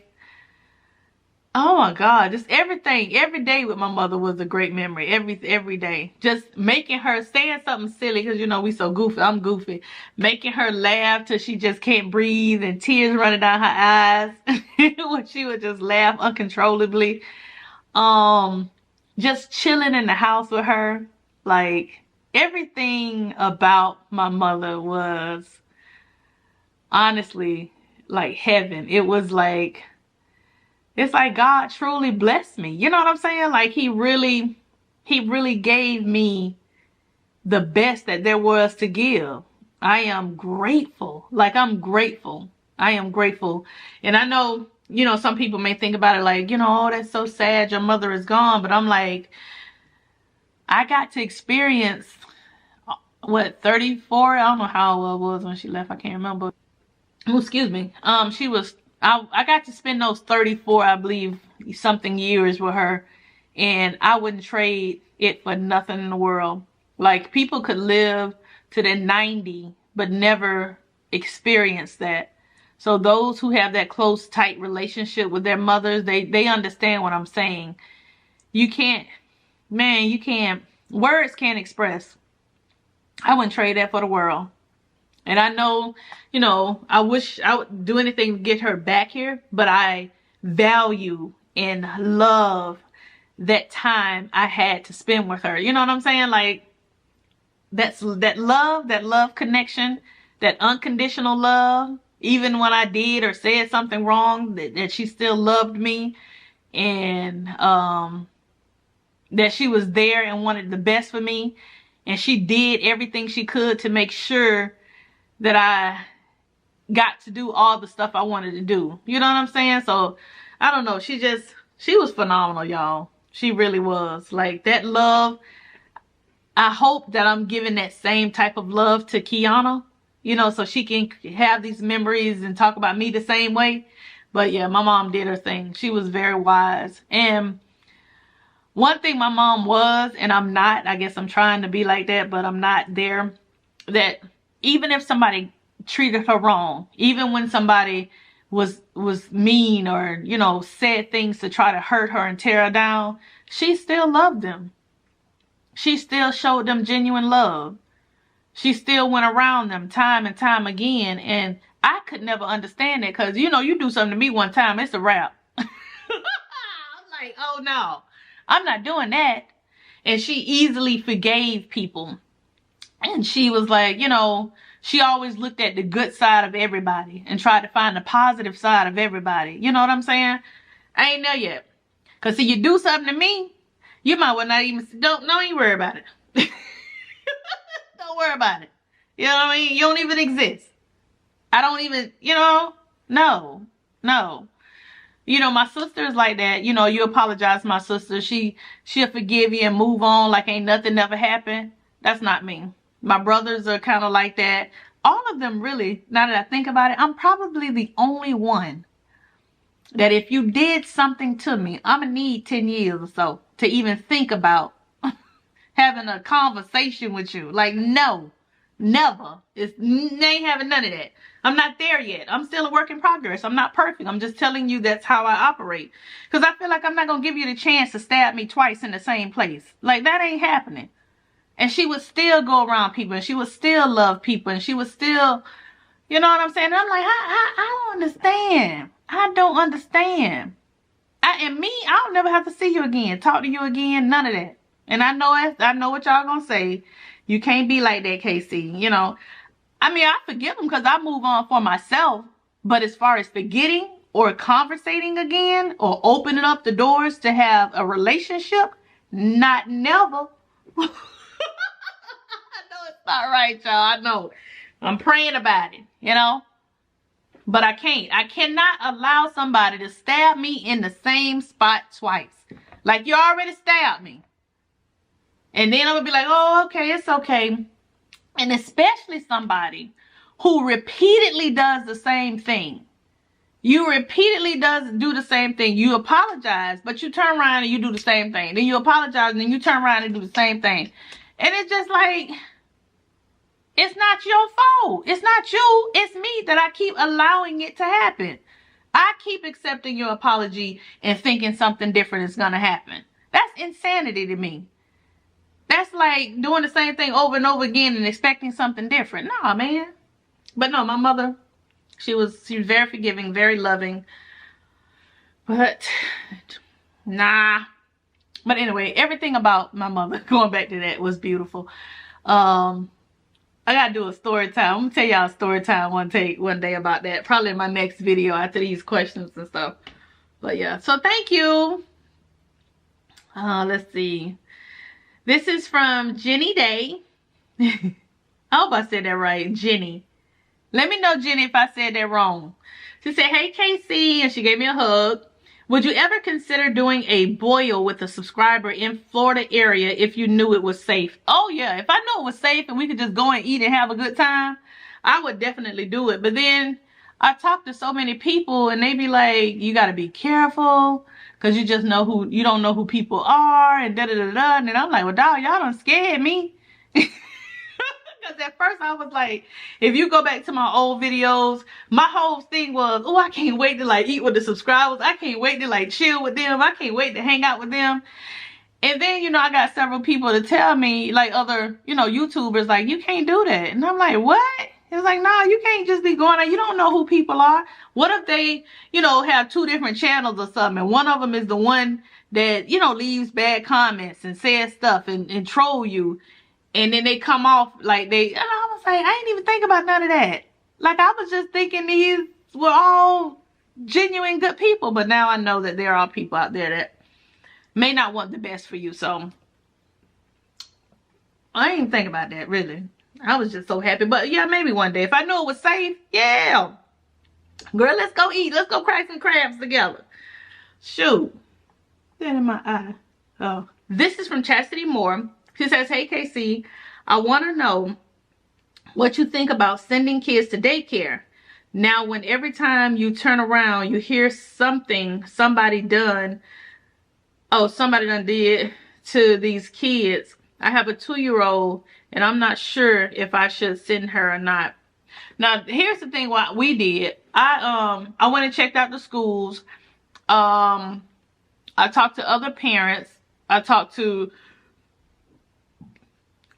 Oh my God, just everything, every day with my mother was a great memory. Every day, just making her, saying something silly, because you know we so goofy. I'm goofy. Making her laugh till she just can't breathe and tears running down her eyes. When she would just laugh uncontrollably. Just chilling in the house with her. Like everything about my mother was honestly like heaven. It was like, it's like God truly blessed me. You know what I'm saying? Like he really gave me the best that there was to give. I am grateful. Like I'm grateful. I am grateful. And I know, you know, some people may think about it like, you know, oh, that's so sad your mother is gone. But I'm like, I got to experience, what, 34? I don't know how old I was when she left. I can't remember. Oh, excuse me. I got to spend those 34, I believe, something years with her. And I wouldn't trade it for nothing in the world. Like, people could live to their 90, but never experience that. So those who have that close, tight relationship with their mothers, they understand what I'm saying. You can't, man, you can't, words can't express. I wouldn't trade that for the world. And I know, you know, I wish I would do anything to get her back here, but I value and love that time I had to spend with her. You know what I'm saying? Like, that love connection, that unconditional love, even when I did or said something wrong, that she still loved me, and that she was there and wanted the best for me, and she did everything she could to make sure that I got to do all the stuff I wanted to do. You know what I'm saying? So, I don't know. She was phenomenal, y'all. She really was. Like, that love, I hope that I'm giving that same type of love to KIONA, you know, so she can have these memories and talk about me the same way. But yeah, my mom did her thing. She was very wise. And one thing my mom was, and I'm not, I guess I'm trying to be like that, but I'm not there, that even if somebody treated her wrong, even when somebody was mean or, you know, said things to try to hurt her and tear her down, she still loved them. She still showed them genuine love. She still went around them time and time again. And I could never understand it, because, you know, you do something to me one time, it's a wrap. I'm like, oh no, I'm not doing that. And she easily forgave people. And she was like, you know, she always looked at the good side of everybody and tried to find the positive side of everybody. You know what I'm saying? I ain't there yet. Because see, you do something to me, you might well not even, don't even worry about it. Don't worry about it. You know what I mean? You don't even exist. I don't even, you know, no. You know, my sister is like that. You know, you apologize to my sister, she'll forgive you and move on like ain't nothing never happened. That's not me. My brothers are kind of like that. All of them really, now that I think about it, I'm probably the only one that if you did something to me, I'm gonna need 10 years or so to even think about having a conversation with you. Like, no, never. They ain't having none of that. I'm not there yet. I'm still a work in progress. I'm not perfect. I'm just telling you that's how I operate. Because I feel like I'm not going to give you the chance to stab me twice in the same place. Like, that ain't happening. And she would still go around people, and she would still love people, and she would still, you know what I'm saying? And I'm like, I don't understand. I don't understand. I don't never have to see you again, talk to you again, none of that. And I know what y'all gonna say. You can't be like that, KC. You know, I mean, I forgive them because I move on for myself. But as far as forgetting or conversating again or opening up the doors to have a relationship, not never. I know it's not right, y'all. I know. I'm praying about it, you know. But I can't. I cannot allow somebody to stab me in the same spot twice. Like, you already stabbed me. And then I'm going to be like, oh, okay, it's okay. And especially somebody who repeatedly does the same thing. You repeatedly do the same thing. You apologize, but you turn around and you do the same thing. Then you apologize and then you turn around and do the same thing. And it's just like, it's not your fault. It's not you. It's me that I keep allowing it to happen. I keep accepting your apology and thinking something different is going to happen. That's insanity to me. That's like doing the same thing over and over again and expecting something different. Nah, man. But no, my mother, she was very forgiving, very loving. But, nah. But anyway, everything about my mother, going back to that, was beautiful. I gotta do a story time. I'm gonna tell y'all a story time one day about that. Probably in my next video after these questions and stuff. But yeah, so thank you. Let's see. This is from Jenny Day. I hope I said that right, Jenny. Let me know, Jenny, if I said that wrong. She said, hey, KC, and she gave me a hug. Would you ever consider doing a boil with a subscriber in Florida area if you knew it was safe? Oh, yeah. If I knew it was safe and we could just go and eat and have a good time, I would definitely do it. But then I talk to so many people and they be like, you got to be careful because you don't know who people are and da-da-da-da. And then I'm like, well, dog, y'all done scared me. Because at first I was like, if you go back to my old videos, my whole thing was, oh, I can't wait to like eat with the subscribers. I can't wait to like chill with them. I can't wait to hang out with them. And then, you know, I got several people to tell me, like other, you know, YouTubers, like, you can't do that. And I'm like, what? It's like, no, you can't just be going out. You don't know who people are. What if they, you know, have 2 different channels or something? And one of them is the one that, you know, leaves bad comments and says stuff and troll you. And then they come off like and I was like, I didn't even think about none of that. Like, I was just thinking these were all genuine good people. But now I know that there are people out there that may not want the best for you. So I didn't think about that, really. I was just so happy. But yeah, maybe one day. If I knew it was safe, yeah. Girl, let's go eat. Let's go crack some crabs together. Shoot. That in my eye. Oh. This is from Chastity Moore. She says, hey, KC, I want to know what you think about sending kids to daycare. Now, when every time you turn around, you hear something somebody done did to these kids. I have a 2-year-old, and I'm not sure if I should send her or not. Now, here's the thing what we did. I went and checked out the schools. I talked to other parents.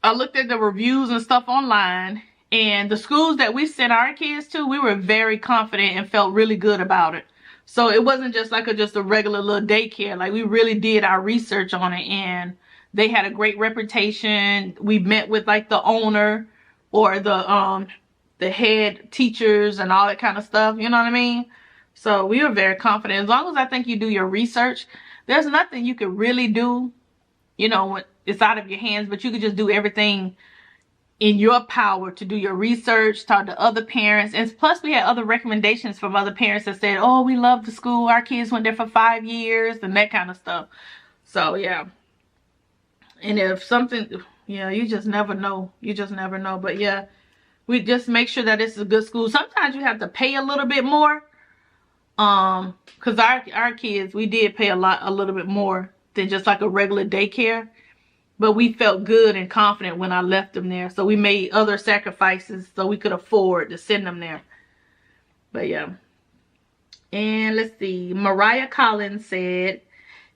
I looked at the reviews and stuff online, and the schools that we sent our kids to, we were very confident and felt really good about it. So it wasn't just like just a regular little daycare. Like, we really did our research on it, and they had a great reputation. We met with like the owner or the head teachers and all that kind of stuff. You know what I mean? So we were very confident. As long as I think you do your research, there's nothing you could really do, you know, when it's out of your hands, but you could just do everything in your power to do your research, talk to other parents. And plus we had other recommendations from other parents that said, oh, we love the school. Our kids went there for 5 years and that kind of stuff. So yeah. And if something, yeah, you just never know. You just never know. But yeah, we just make sure that it's a good school. Sometimes you have to pay a little bit more. Because our kids, we did pay a little bit more than just like a regular daycare. But we felt good and confident when I left them there. So we made other sacrifices so we could afford to send them there. But yeah. And let's see. Mariah Collins said,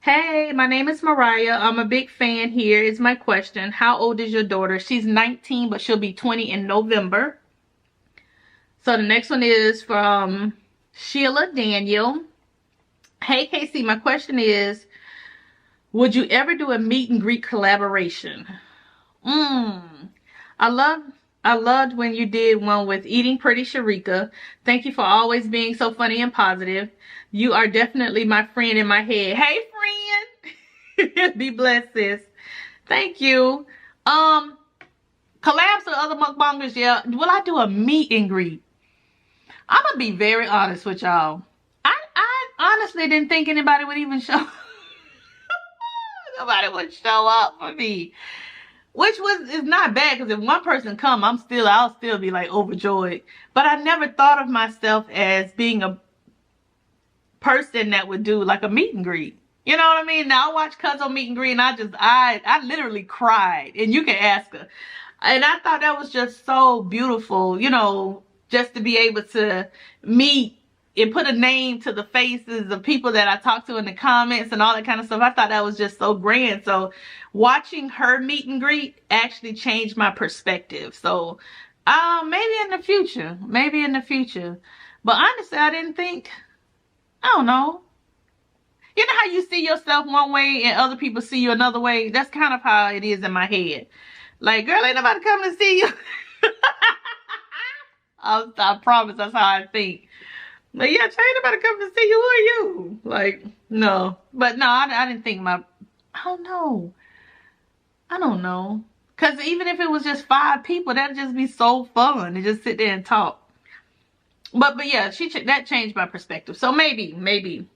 hey, my name is Mariah. I'm a big fan. Here is my question. How old is your daughter? She's 19, but she'll be 20 in November. So the next one is from Sheila Daniel. Hey, Casey, my question is, would you ever do a meet and greet collaboration? I loved when you did one with Eating Pretty Sharika. Thank you for always being so funny and positive. You are definitely my friend in my head. Hey, friend. Be blessed, sis. Thank you. Collabs with other mukbangers, yeah. Will I do a meet and greet? I'm gonna be very honest with y'all. I honestly didn't think anybody would even show. Nobody would show up for me, which is not bad, because if one person come, I'll still be like overjoyed. But I never thought of myself as being a person that would do like a meet and greet. You know what I mean? Now I watch Cuzzo meet and greet, and I literally cried, and you can ask her. And I thought that was just so beautiful, you know, just to be able to meet and put a name to the faces of people that I talked to in the comments and all that kind of stuff. I thought that was just so grand. So watching her meet and greet actually changed my perspective. So maybe in the future. But honestly, I didn't think, I don't know. You know how you see yourself one way and other people see you another way? That's kind of how it is in my head. Like, girl, ain't nobody coming to see you. I promise that's how I think. But yeah, ain't nobody coming to see you. Who are you? Like, no. But no, I didn't think I don't know. Because even if it was just 5 people, that'd just be so fun to just sit there and talk. But yeah, that changed my perspective. So maybe.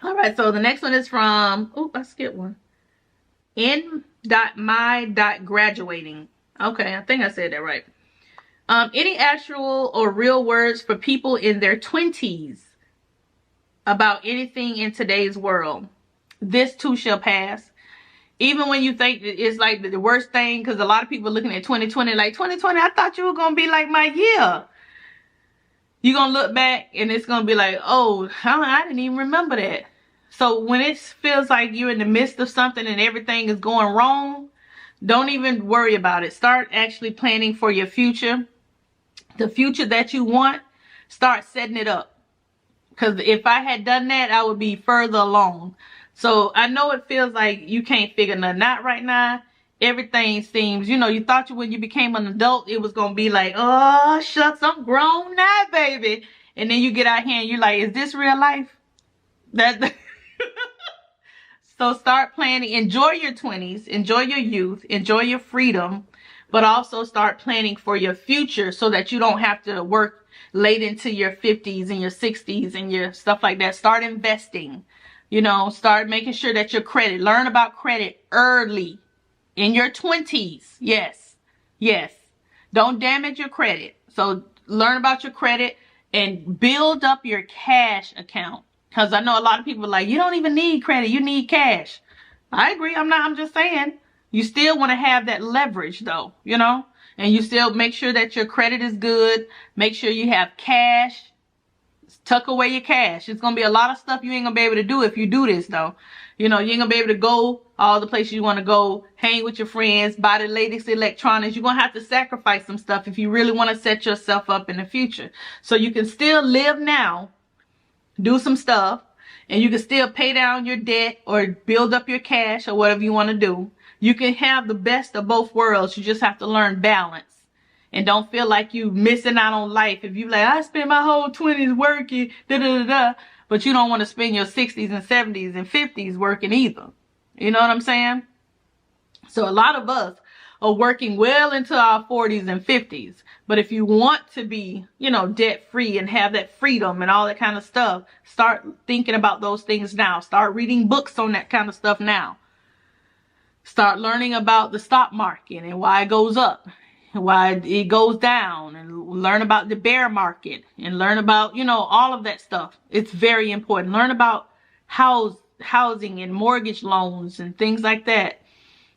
All right, so the next one is from, I skipped one. N.my.graduating. Okay, I think I said that right. Any actual or real words for people in their 20s about anything in today's world? This too shall pass. Even when you think it's like the worst thing, because a lot of people are looking at 2020 like, 2020, I thought you were going to be like my year. You're going to look back and it's going to be like, oh, I didn't even remember that. So when it feels like you're in the midst of something and everything is going wrong, don't even worry about it. Start actually planning for your future. The future that you want, start setting it up. Because if I had done that, I would be further along. So I know it feels like you can't figure nothing out right now. Everything seems, you thought when you became an adult, it was going to be like, oh, shucks, I'm grown now, baby. And then you get out here and you're like, is this real life? So start planning. Enjoy your 20s. Enjoy your youth. Enjoy your freedom. But also start planning for your future so that you don't have to work late into your 50s and your 60s and your stuff like that. Start investing. Start making sure that your credit. Learn about credit early in your 20s. Yes. Don't damage your credit. So learn about your credit and build up your cash account. Because I know a lot of people are like, you don't even need credit. You need cash. I agree. I'm just saying. You still want to have that leverage though, and you still make sure that your credit is good. Make sure you have cash. Tuck away your cash. It's going to be a lot of stuff you ain't going to be able to do if you do this though. You ain't going to be able to go all the places you want to go, hang with your friends, buy the latest electronics. You're going to have to sacrifice some stuff if you really want to set yourself up in the future. So you can still live now, do some stuff, and you can still pay down your debt or build up your cash or whatever you want to do. You can have the best of both worlds. You just have to learn balance. And don't feel like you missing out on life. If you like, I spent my whole 20s working, but you don't want to spend your 60s and 70s and 50s working either. You know what I'm saying? So a lot of us are working well into our 40s and 50s. But if you want to be, you know, debt free and have that freedom and all that kind of stuff, start thinking about those things now. Start reading books on that kind of stuff now. Start learning about the stock market and why it goes up, why it goes down, and learn about the bear market and learn about, you know, all of that stuff. It's very important. Learn about housing and mortgage loans and things like that.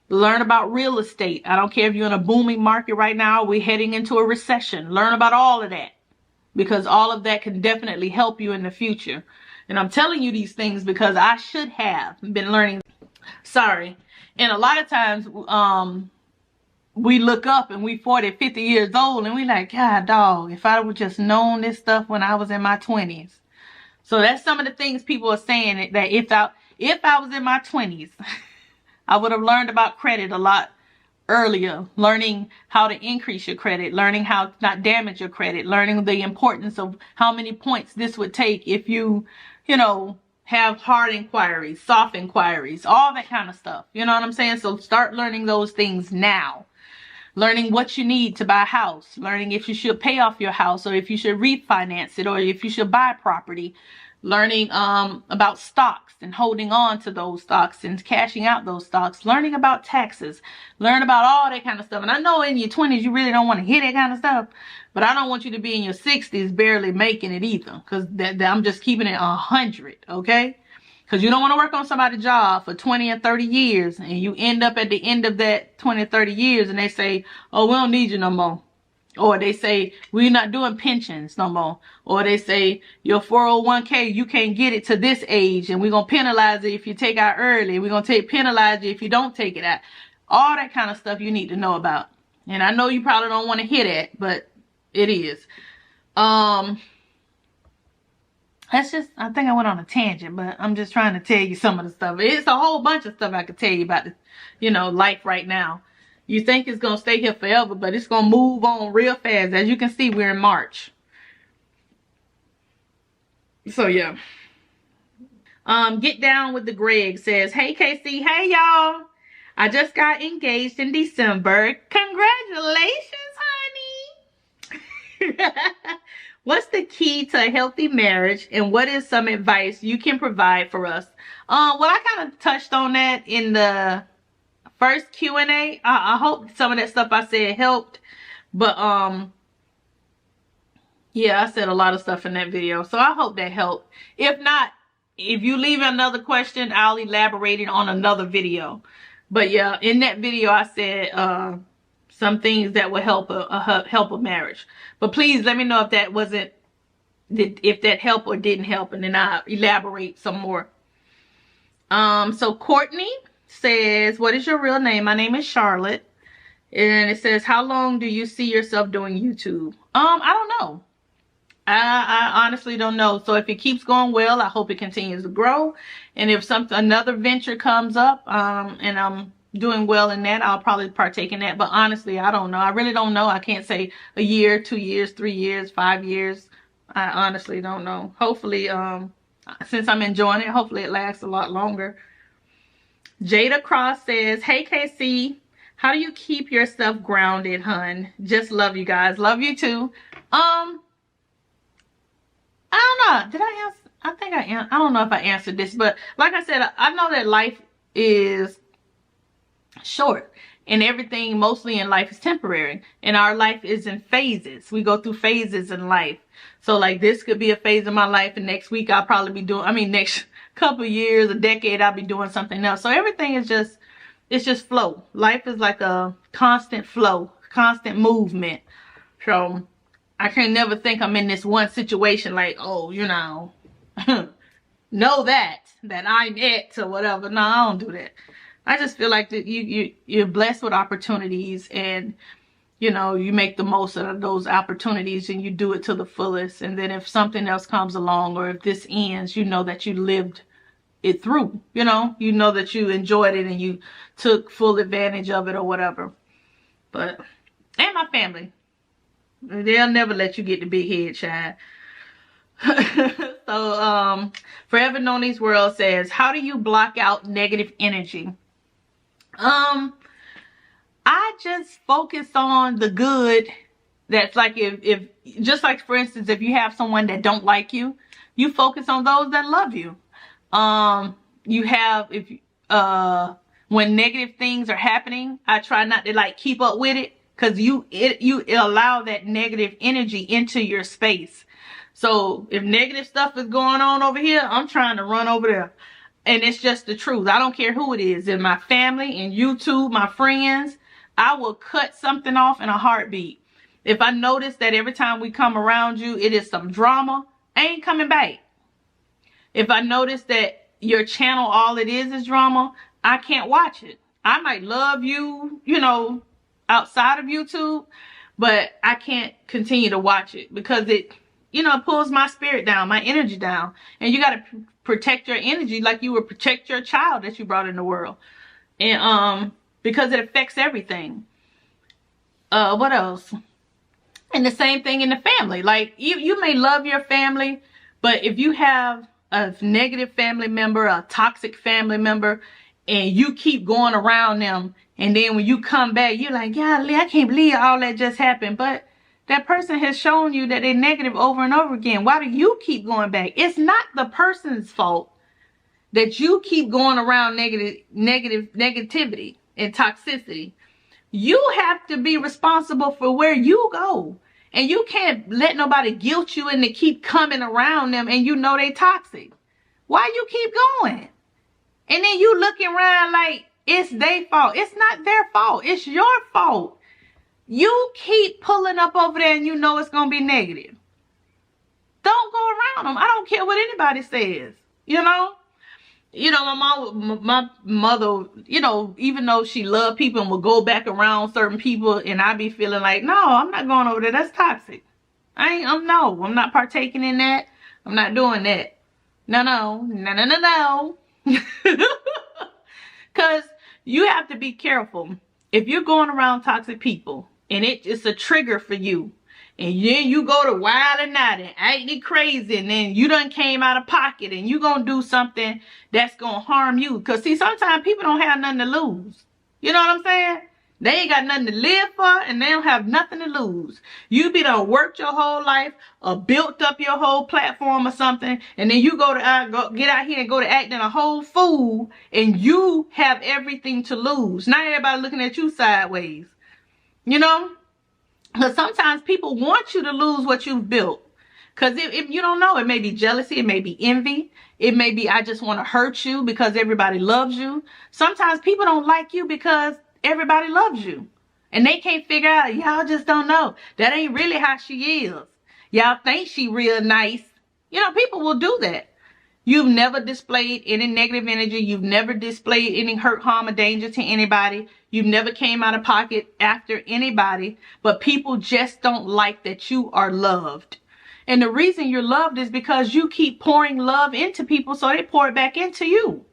Learn about real estate. I don't care if you're in a booming market right now, we're heading into a recession. Learn about all of that, because all of that can definitely help you in the future. And I'm telling you these things because I should have been learning. Sorry. And a lot of times, we look up and we 40, 50 years old and we like, God dog, if I would just known this stuff when I was in my 20s. So that's some of the things people are saying, that if I was in my 20s, I would have learned about credit a lot earlier, learning how to increase your credit, learning how to not damage your credit, learning the importance of how many points this would take if you know, have hard inquiries, soft inquiries, all that kind of stuff. You know what I'm saying? So start learning those things now. Learning what you need to buy a house, learning if you should pay off your house or if you should refinance it or if you should buy property, learning about stocks and holding on to those stocks and cashing out those stocks, learning about taxes, learn about all that kind of stuff. And I know in your 20s you really don't want to hear that kind of stuff, but I don't want you to be in your 60s barely making it either, because I'm just keeping it 100, okay? Because you don't want to work on somebody's job for 20 or 30 years and you end up at the end of that 20 or 30 years and they say, oh, we don't need you no more. Or they say, we're not doing pensions no more. Or they say, your 401k, you can't get it to this age and we're going to penalize it if you take out early. We're going to penalize you if you don't take it out. All that kind of stuff you need to know about. And I know you probably don't want to hear that, but it is. That's just, I think I went on a tangent, but I'm just trying to tell you some of the stuff. It's a whole bunch of stuff I could tell you about, you know, life right now. You think it's going to stay here forever, but it's going to move on real fast. As you can see, we're in March. So, yeah. Get Down with the Greg says, hey, KC. Hey, y'all. I just got engaged in December. Congratulations, honey. What's the key to a healthy marriage, and what is some advice you can provide for us? Well, I kind of touched on that in the first Q&A. I hope some of that stuff I said helped. But, yeah, I said a lot of stuff in that video. So I hope that helped. If not, if you leave another question, I'll elaborate it on another video. But, yeah, in that video, I said some things that will help a marriage. But please let me know if that wasn't, if that helped or didn't help, and then I'll elaborate some more. So Courtney says, what is your real name? My name is Charlotte. And it says, how long do you see yourself doing YouTube? I don't know. I honestly don't know. So if it keeps going well, I hope it continues to grow. And if another venture comes up, and I'm doing well in that, I'll probably partake in that. But honestly, I don't know. I really don't know. I can't say a year, 2 years, 3 years, 5 years. I honestly don't know. Hopefully, since I'm enjoying it, hopefully it lasts a lot longer. Jada Cross says, hey, KC, how do you keep yourself grounded, hun? Just love you guys. Love you too. I don't know. Did I answer? I think I don't know if I answered this, but like I said, I know that life is short and everything mostly in life is temporary, and our life is in phases. We go through phases in life. So like this could be a phase of my life, and next week I'll probably be doing, next couple years, a decade, I'll be doing something else. So everything is just, it's just flow. Life is like a constant flow, constant movement. So I can never think I'm in this one situation like, oh, you know, know that I'm it or whatever. No, I don't do that. I just feel like that you're blessed with opportunities, and you know, you make the most of those opportunities and you do it to the fullest. And then if something else comes along, or if this ends, you know that you lived it through, you know that you enjoyed it and you took full advantage of it or whatever. But, and my family, they'll never let you get the big head, child. So, Forever Noni's World says, how do you block out negative energy? I just focus on the good. That's like if just like for instance, if you have someone that don't like you, you focus on those that love you. You have when negative things are happening, I try not to like keep up with it, because you allow that negative energy into your space. So if negative stuff is going on over here, I'm trying to run over there. And it's just the truth. I don't care who it is. In my family, in YouTube, my friends, I will cut something off in a heartbeat. If I notice that every time we come around you, it is some drama, I ain't coming back. If I notice that your channel, all it is drama, I can't watch it. I might love you, you know, outside of YouTube, but I can't continue to watch it because it, you know, pulls my spirit down, my energy down. And you got to protect your energy like you would protect your child that you brought in the world. And because it affects everything. What else? And the same thing in the family. Like you may love your family, but if you have a negative family member, a toxic family member, and you keep going around them, and then when you come back, you're like, golly, I can't believe all that just happened. But that person has shown you that they're negative over and over again. Why do you keep going back? It's not the person's fault that you keep going around negativity and toxicity. You have to be responsible for where you go. And you can't let nobody guilt you into keep coming around them and you know they toxic. Why you keep going? And then you looking around like it's their fault. It's not their fault. It's your fault. You keep pulling up over there and you know it's going to be negative. Don't go around them. I don't care what anybody says. You know? You know, my mother, you know, even though she loved people and would go back around certain people, and I be feeling like, no, I'm not going over there. That's toxic. I'm not partaking in that. I'm not doing that. No. Because you have to be careful. If you're going around toxic people and it's a trigger for you, and then you go to wild and out and acting crazy, and then you done came out of pocket and you gonna do something that's gonna harm you. Because see, sometimes people don't have nothing to lose. You know what I'm saying? They ain't got nothing to live for, and they don't have nothing to lose. You be done worked your whole life or built up your whole platform or something, and then you get out here and go to acting a whole fool, and you have everything to lose. Now everybody looking at you sideways. You know? Because sometimes people want you to lose what you've built. Because if you don't know, it may be jealousy, it may be envy, it may be I just want to hurt you because everybody loves you. Sometimes people don't like you because everybody loves you. And they can't figure out, y'all just don't know. That ain't really how she is. Y'all think she real nice. You know, people will do that. You've never displayed any negative energy. You've never displayed any hurt, harm, or danger to anybody. You've never came out of pocket after anybody. But people just don't like that you are loved. And the reason you're loved is because you keep pouring love into people, so they pour it back into you.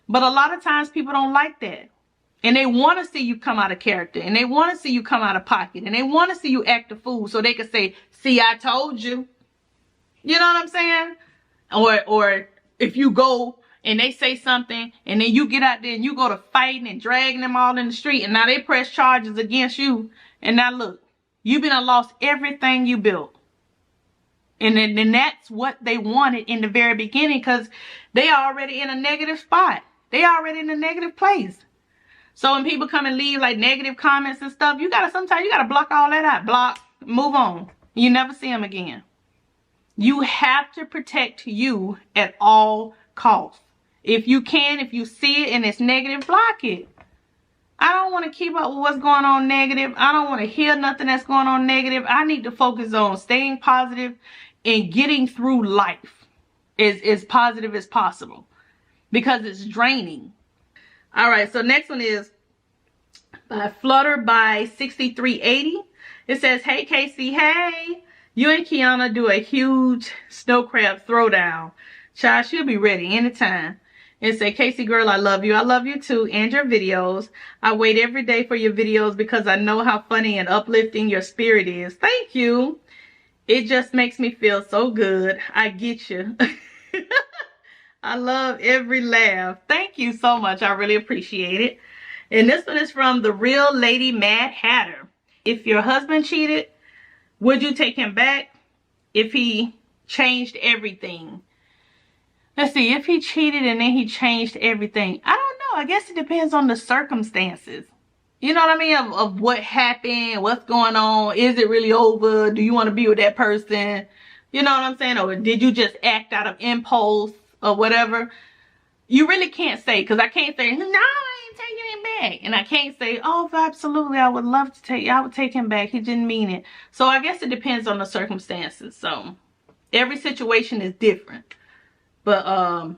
But a lot of times people don't like that. And they want to see you come out of character. And they want to see you come out of pocket. And they want to see you act a fool so they can say, see, I told you. You know what I'm saying? Or if you go and they say something and then you get out there and you go to fighting and dragging them all in the street, and now they press charges against you. And now look, you've been lost everything you built. And then that's what they wanted in the very beginning, because they already in a negative spot. They already in a negative place. So when people come and leave like negative comments and stuff, sometimes you gotta block all that out. Block, move on. You never see them again. You have to protect you at all costs. If you can, if you see it and it's negative, block it. I don't want to keep up with what's going on negative. I don't want to hear nothing that's going on negative. I need to focus on staying positive and getting through life as positive as possible, because it's draining. All right, so next one is by Flutter by 6380. It says, hey, Casey, hey. You and KIONA do a huge snow crab throwdown. Child, she'll be ready anytime. And say, Casey girl, I love you. I love you too, and your videos. I wait every day for your videos because I know how funny and uplifting your spirit is. Thank you. It just makes me feel so good. I get you. I love every laugh. Thank you so much. I really appreciate it. And this one is from the Real Lady Mad Hatter. If your husband cheated, would you take him back if he changed everything? Let's see, if he cheated and then he changed everything. I don't know. I guess it depends on the circumstances. You know what I mean? Of what happened, what's going on. Is it really over? Do you want to be with that person? You know what I'm saying? Or did you just act out of impulse or whatever? You really can't say, because I can't say, no, I ain't taking him back. And I can't say, oh, absolutely, I would love to take, I would take him back. He didn't mean it. So I guess it depends on the circumstances. So every situation is different. But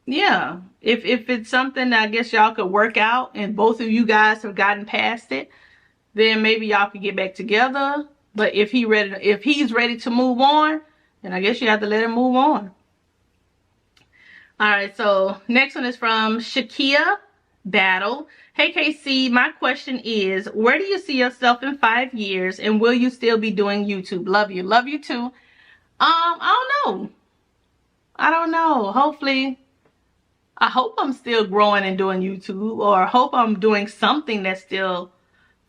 yeah, if it's something that I guess y'all could work out and both of you guys have gotten past it, then maybe y'all could get back together. But if he's ready to move on, then I guess you have to let him move on. All right, so next one is from Shakia Battle. Hey KC, my question is, where do you see yourself in 5 years, and will you still be doing YouTube? Love you. Love you too. I don't know. Hopefully, I hope I'm still growing and doing YouTube, or I hope I'm doing something that's still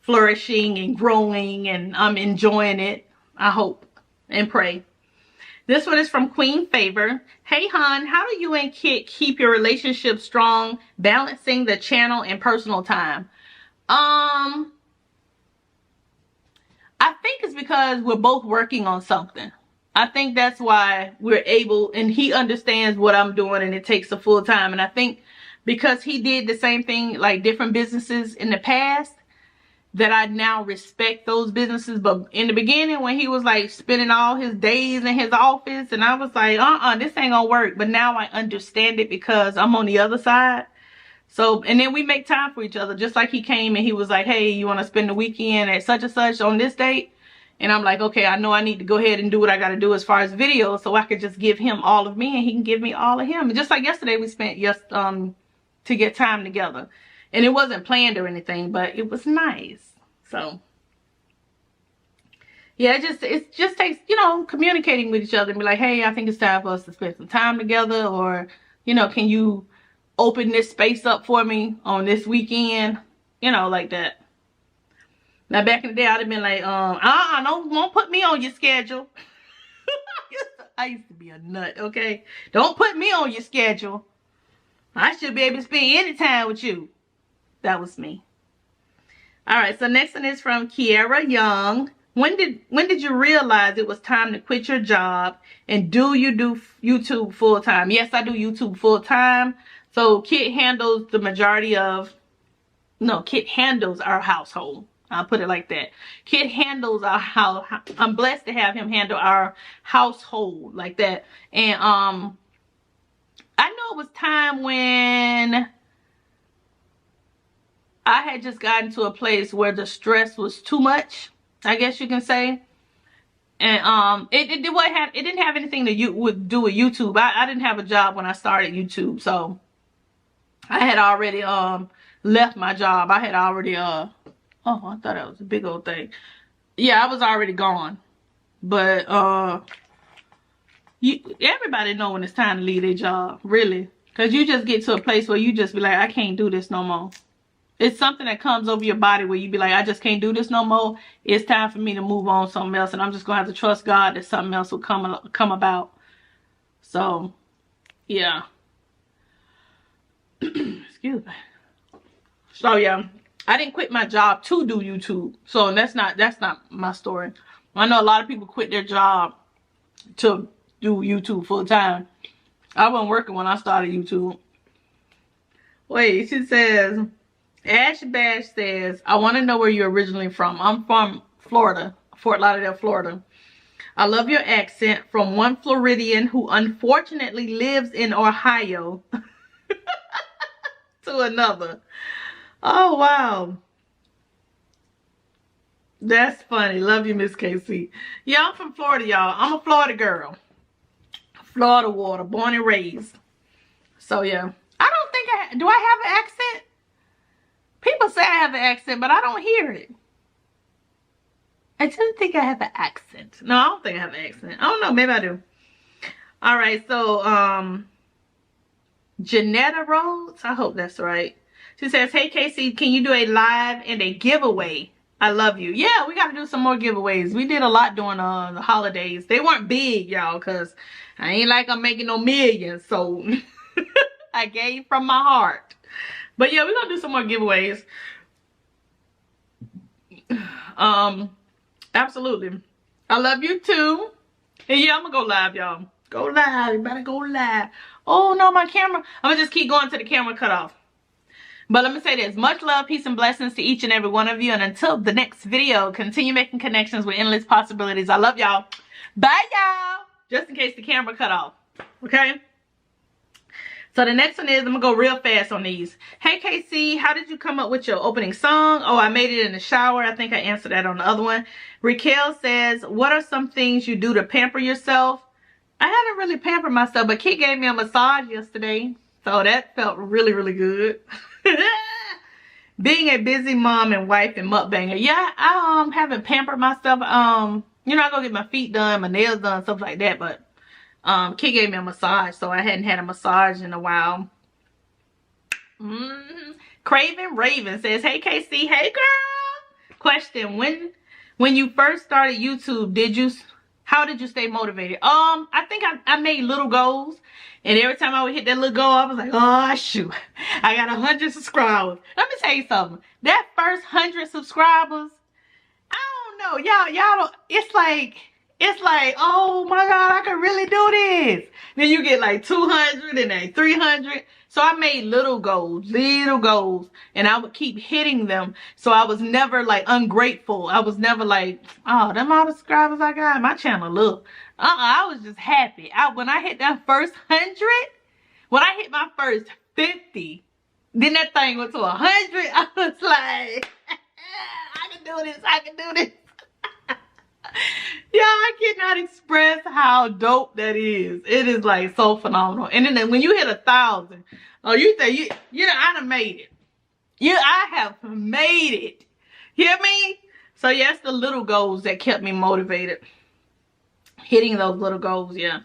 flourishing and growing and I'm enjoying it. I hope and pray. This one is from Queen Favor. Hey hon, how do you and Kit keep your relationship strong, balancing the channel and personal time? I think it's because we're both working on something. I think that's why we're able, and he understands what I'm doing and it takes a full time. And I think because he did the same thing, like different businesses in the past, that I now respect those businesses. But in the beginning, when he was like spending all his days in his office, and I was like, this ain't gonna work. But now I understand it because I'm on the other side. So, and then we make time for each other. Just like he came and he was like, hey, you want to spend the weekend at such and such on this date? And I'm like, okay, I know I need to go ahead and do what I got to do as far as videos, so I could just give him all of me and he can give me all of him. And just like yesterday, we spent to get time together. And it wasn't planned or anything, but it was nice. So, yeah, it just takes, communicating with each other and be like, hey, I think it's time for us to spend some time together. Or, can you open this space up for me on this weekend? Like that. Now, back in the day, I'd have been like, don't put me on your schedule. I used to be a nut, okay? Don't put me on your schedule. I should be able to spend any time with you. That was me. All right, so next one is from Kiara Young. When did you realize it was time to quit your job, and do you do YouTube full time? Yes, I do YouTube full time. So Kit handles the majority of, Kit handles our household. I'll put it like that. Kit handles our house. I'm blessed to have him handle our household like that. And I know it was time when I had just gotten to a place where the stress was too much, I guess you can say. And it didn't have anything to do with YouTube. I didn't have a job when I started YouTube, so I had already left my job. I had already oh, I thought that was a big old thing. Yeah, I was already gone. But everybody know when it's time to leave their job, really. Because you just get to a place where you just be like, I can't do this no more. It's something that comes over your body where you be like, I just can't do this no more. It's time for me to move on to something else. And I'm just going to have to trust God that something else will come about. So, yeah. Excuse me. So, yeah. I didn't quit my job to do YouTube. So, that's not my story. I know a lot of people quit their job to do YouTube full time. I wasn't working when I started YouTube. Wait, she says, Ash Bash says, I want to know where you're originally from. I'm from Florida, Fort Lauderdale, Florida. I love your accent, from one Floridian who unfortunately lives in Ohio to another. Oh, wow. That's funny. Love you, Miss KC. Yeah, I'm from Florida, y'all. I'm a Florida girl. Florida water, born and raised. So, yeah. I don't think do I have an accent? People say I have an accent, but I don't hear it. I just think I have an accent. No, I don't think I have an accent. I don't know. Maybe I do. All right. So, Janetta Rhodes. I hope that's right. She says, hey Casey, can you do a live and a giveaway? I love you. Yeah, we got to do some more giveaways. We did a lot during the holidays. They weren't big, y'all, because I ain't like I'm making no millions. So I gave from my heart. But yeah, we're going to do some more giveaways. Absolutely. I love you too. And yeah, I'm going to go live, y'all. Go live. You better go live. Oh, no, my camera. I'm going to just keep going till the camera cut off. But let me say this. Much love, peace, and blessings to each and every one of you. And until the next video, continue making connections with endless possibilities. I love y'all. Bye, y'all. Just in case the camera cut off. Okay? So the next one is, I'm going to go real fast on these. Hey, KC, how did you come up with your opening song? Oh, I made it in the shower. I think I answered that on the other one. Raquel says, what are some things you do to pamper yourself? I haven't really pampered myself, but Kit gave me a massage yesterday. So that felt really, really good. Being a busy mom and wife and mukbanger. Yeah, I haven't pampered myself. You know, I go get my feet done, my nails done, stuff like that. But Kit gave me a massage, so I hadn't had a massage in a while. Craven Raven says, hey KC, hey girl. Question, when you first started YouTube, how did you stay motivated? I think I made little goals. And every time I would hit that little goal, I was like, oh, shoot. I got 100 subscribers. Let me tell you something. That first 100 subscribers, I don't know. Y'all don't, it's like, oh my God, I can really do this. Then you get like 200 and then 300. So I made little goals. And I would keep hitting them. So I was never like ungrateful. I was never like, oh, them all the subscribers I got. My channel, look. I was just happy. When I hit that first 100, when I hit my first 50, then that thing went to 100. I was like, I can do this. I can do this. Yeah, I cannot express how dope that is. It is like so phenomenal. And then when you hit 1,000, oh, you think you know, I done made it. I have made it. Hear me? So yes, the little goals that kept me motivated. Hitting those little goals, yeah.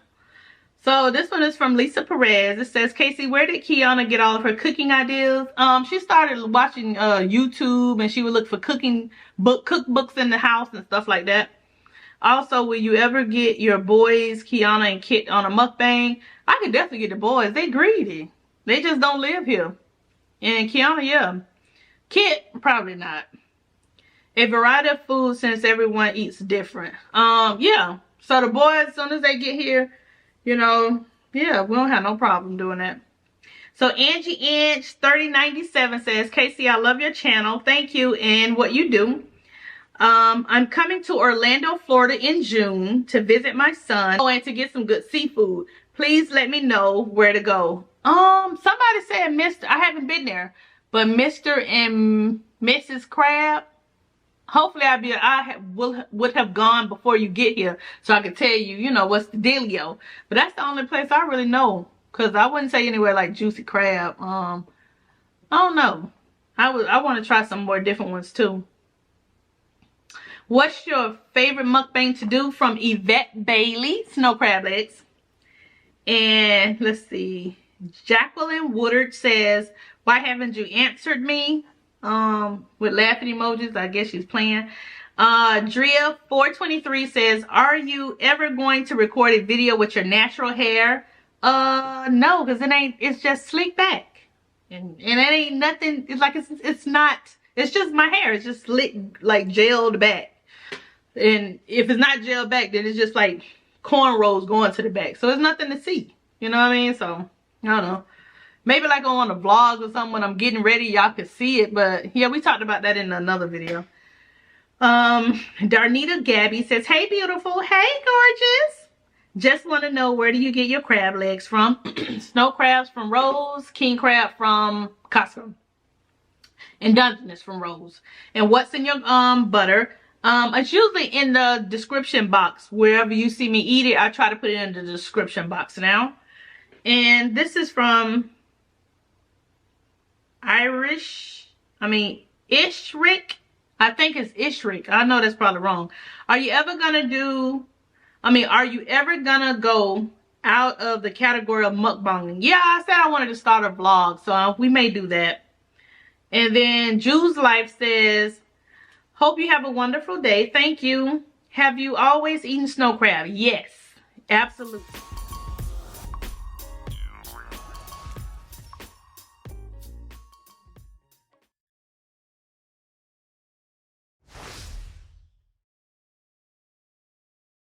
So this one is from Lisa Perez. It says, Casey, where did KIONA get all of her cooking ideas? She started watching YouTube, and she would look for cookbooks in the house and stuff like that. Also, will you ever get your boys, KIONA and Kit, on a mukbang? I could definitely get the boys. They greedy. They just don't live here. And KIONA, yeah. Kit, probably not. A variety of food since everyone eats different. Yeah. So the boys, as soon as they get here, you know, yeah, we don't have no problem doing that. So Angie Inch 3097 says, Casey, I love your channel. Thank you and what you do. I'm coming to Orlando, Florida in June to visit my son and to get some good seafood. Please let me know where to go. Somebody said Mr. I haven't been there, but Mr. and Mrs. Crab. Hopefully would have gone before you get here, so I could tell you, you know, what's the dealio. But that's the only place I really know, cause I wouldn't say anywhere like Juicy Crab. I don't know. I want to try some more different ones too. What's your favorite mukbang to do? From Yvette Bailey, snow crab legs. And let's see, Jacqueline Woodard says, why haven't you answered me? With laughing emojis. I guess she's playing. Drea 423 says, are you ever going to record a video with your natural hair? No, because it's just slick back. And it ain't nothing. It's like it's just my hair. It's just slick, like gelled back. And if it's not gelled back, then it's just like cornrows going to the back. So there's nothing to see. You know what I mean? So I don't know. Maybe like on a vlog or something when I'm getting ready, y'all could see it. But yeah, we talked about that in another video. Darnita Gabby says, hey beautiful, hey gorgeous. Just want to know, where do you get your crab legs from? Snow crabs from Rose, king crab from Costco, and Dungeness from Rose. And what's in your butter? It's usually in the description box. Wherever you see me eat it, I try to put it in the description box now. And this is from Ishrik. I think it's Ishrik. I know that's probably wrong. Are you ever gonna go out of the category of mukbanging? Yeah, I said I wanted to start a vlog, so we may do that. And then Jules Life says, hope you have a wonderful day. Thank you. Have you always eaten snow crab? Yes, absolutely.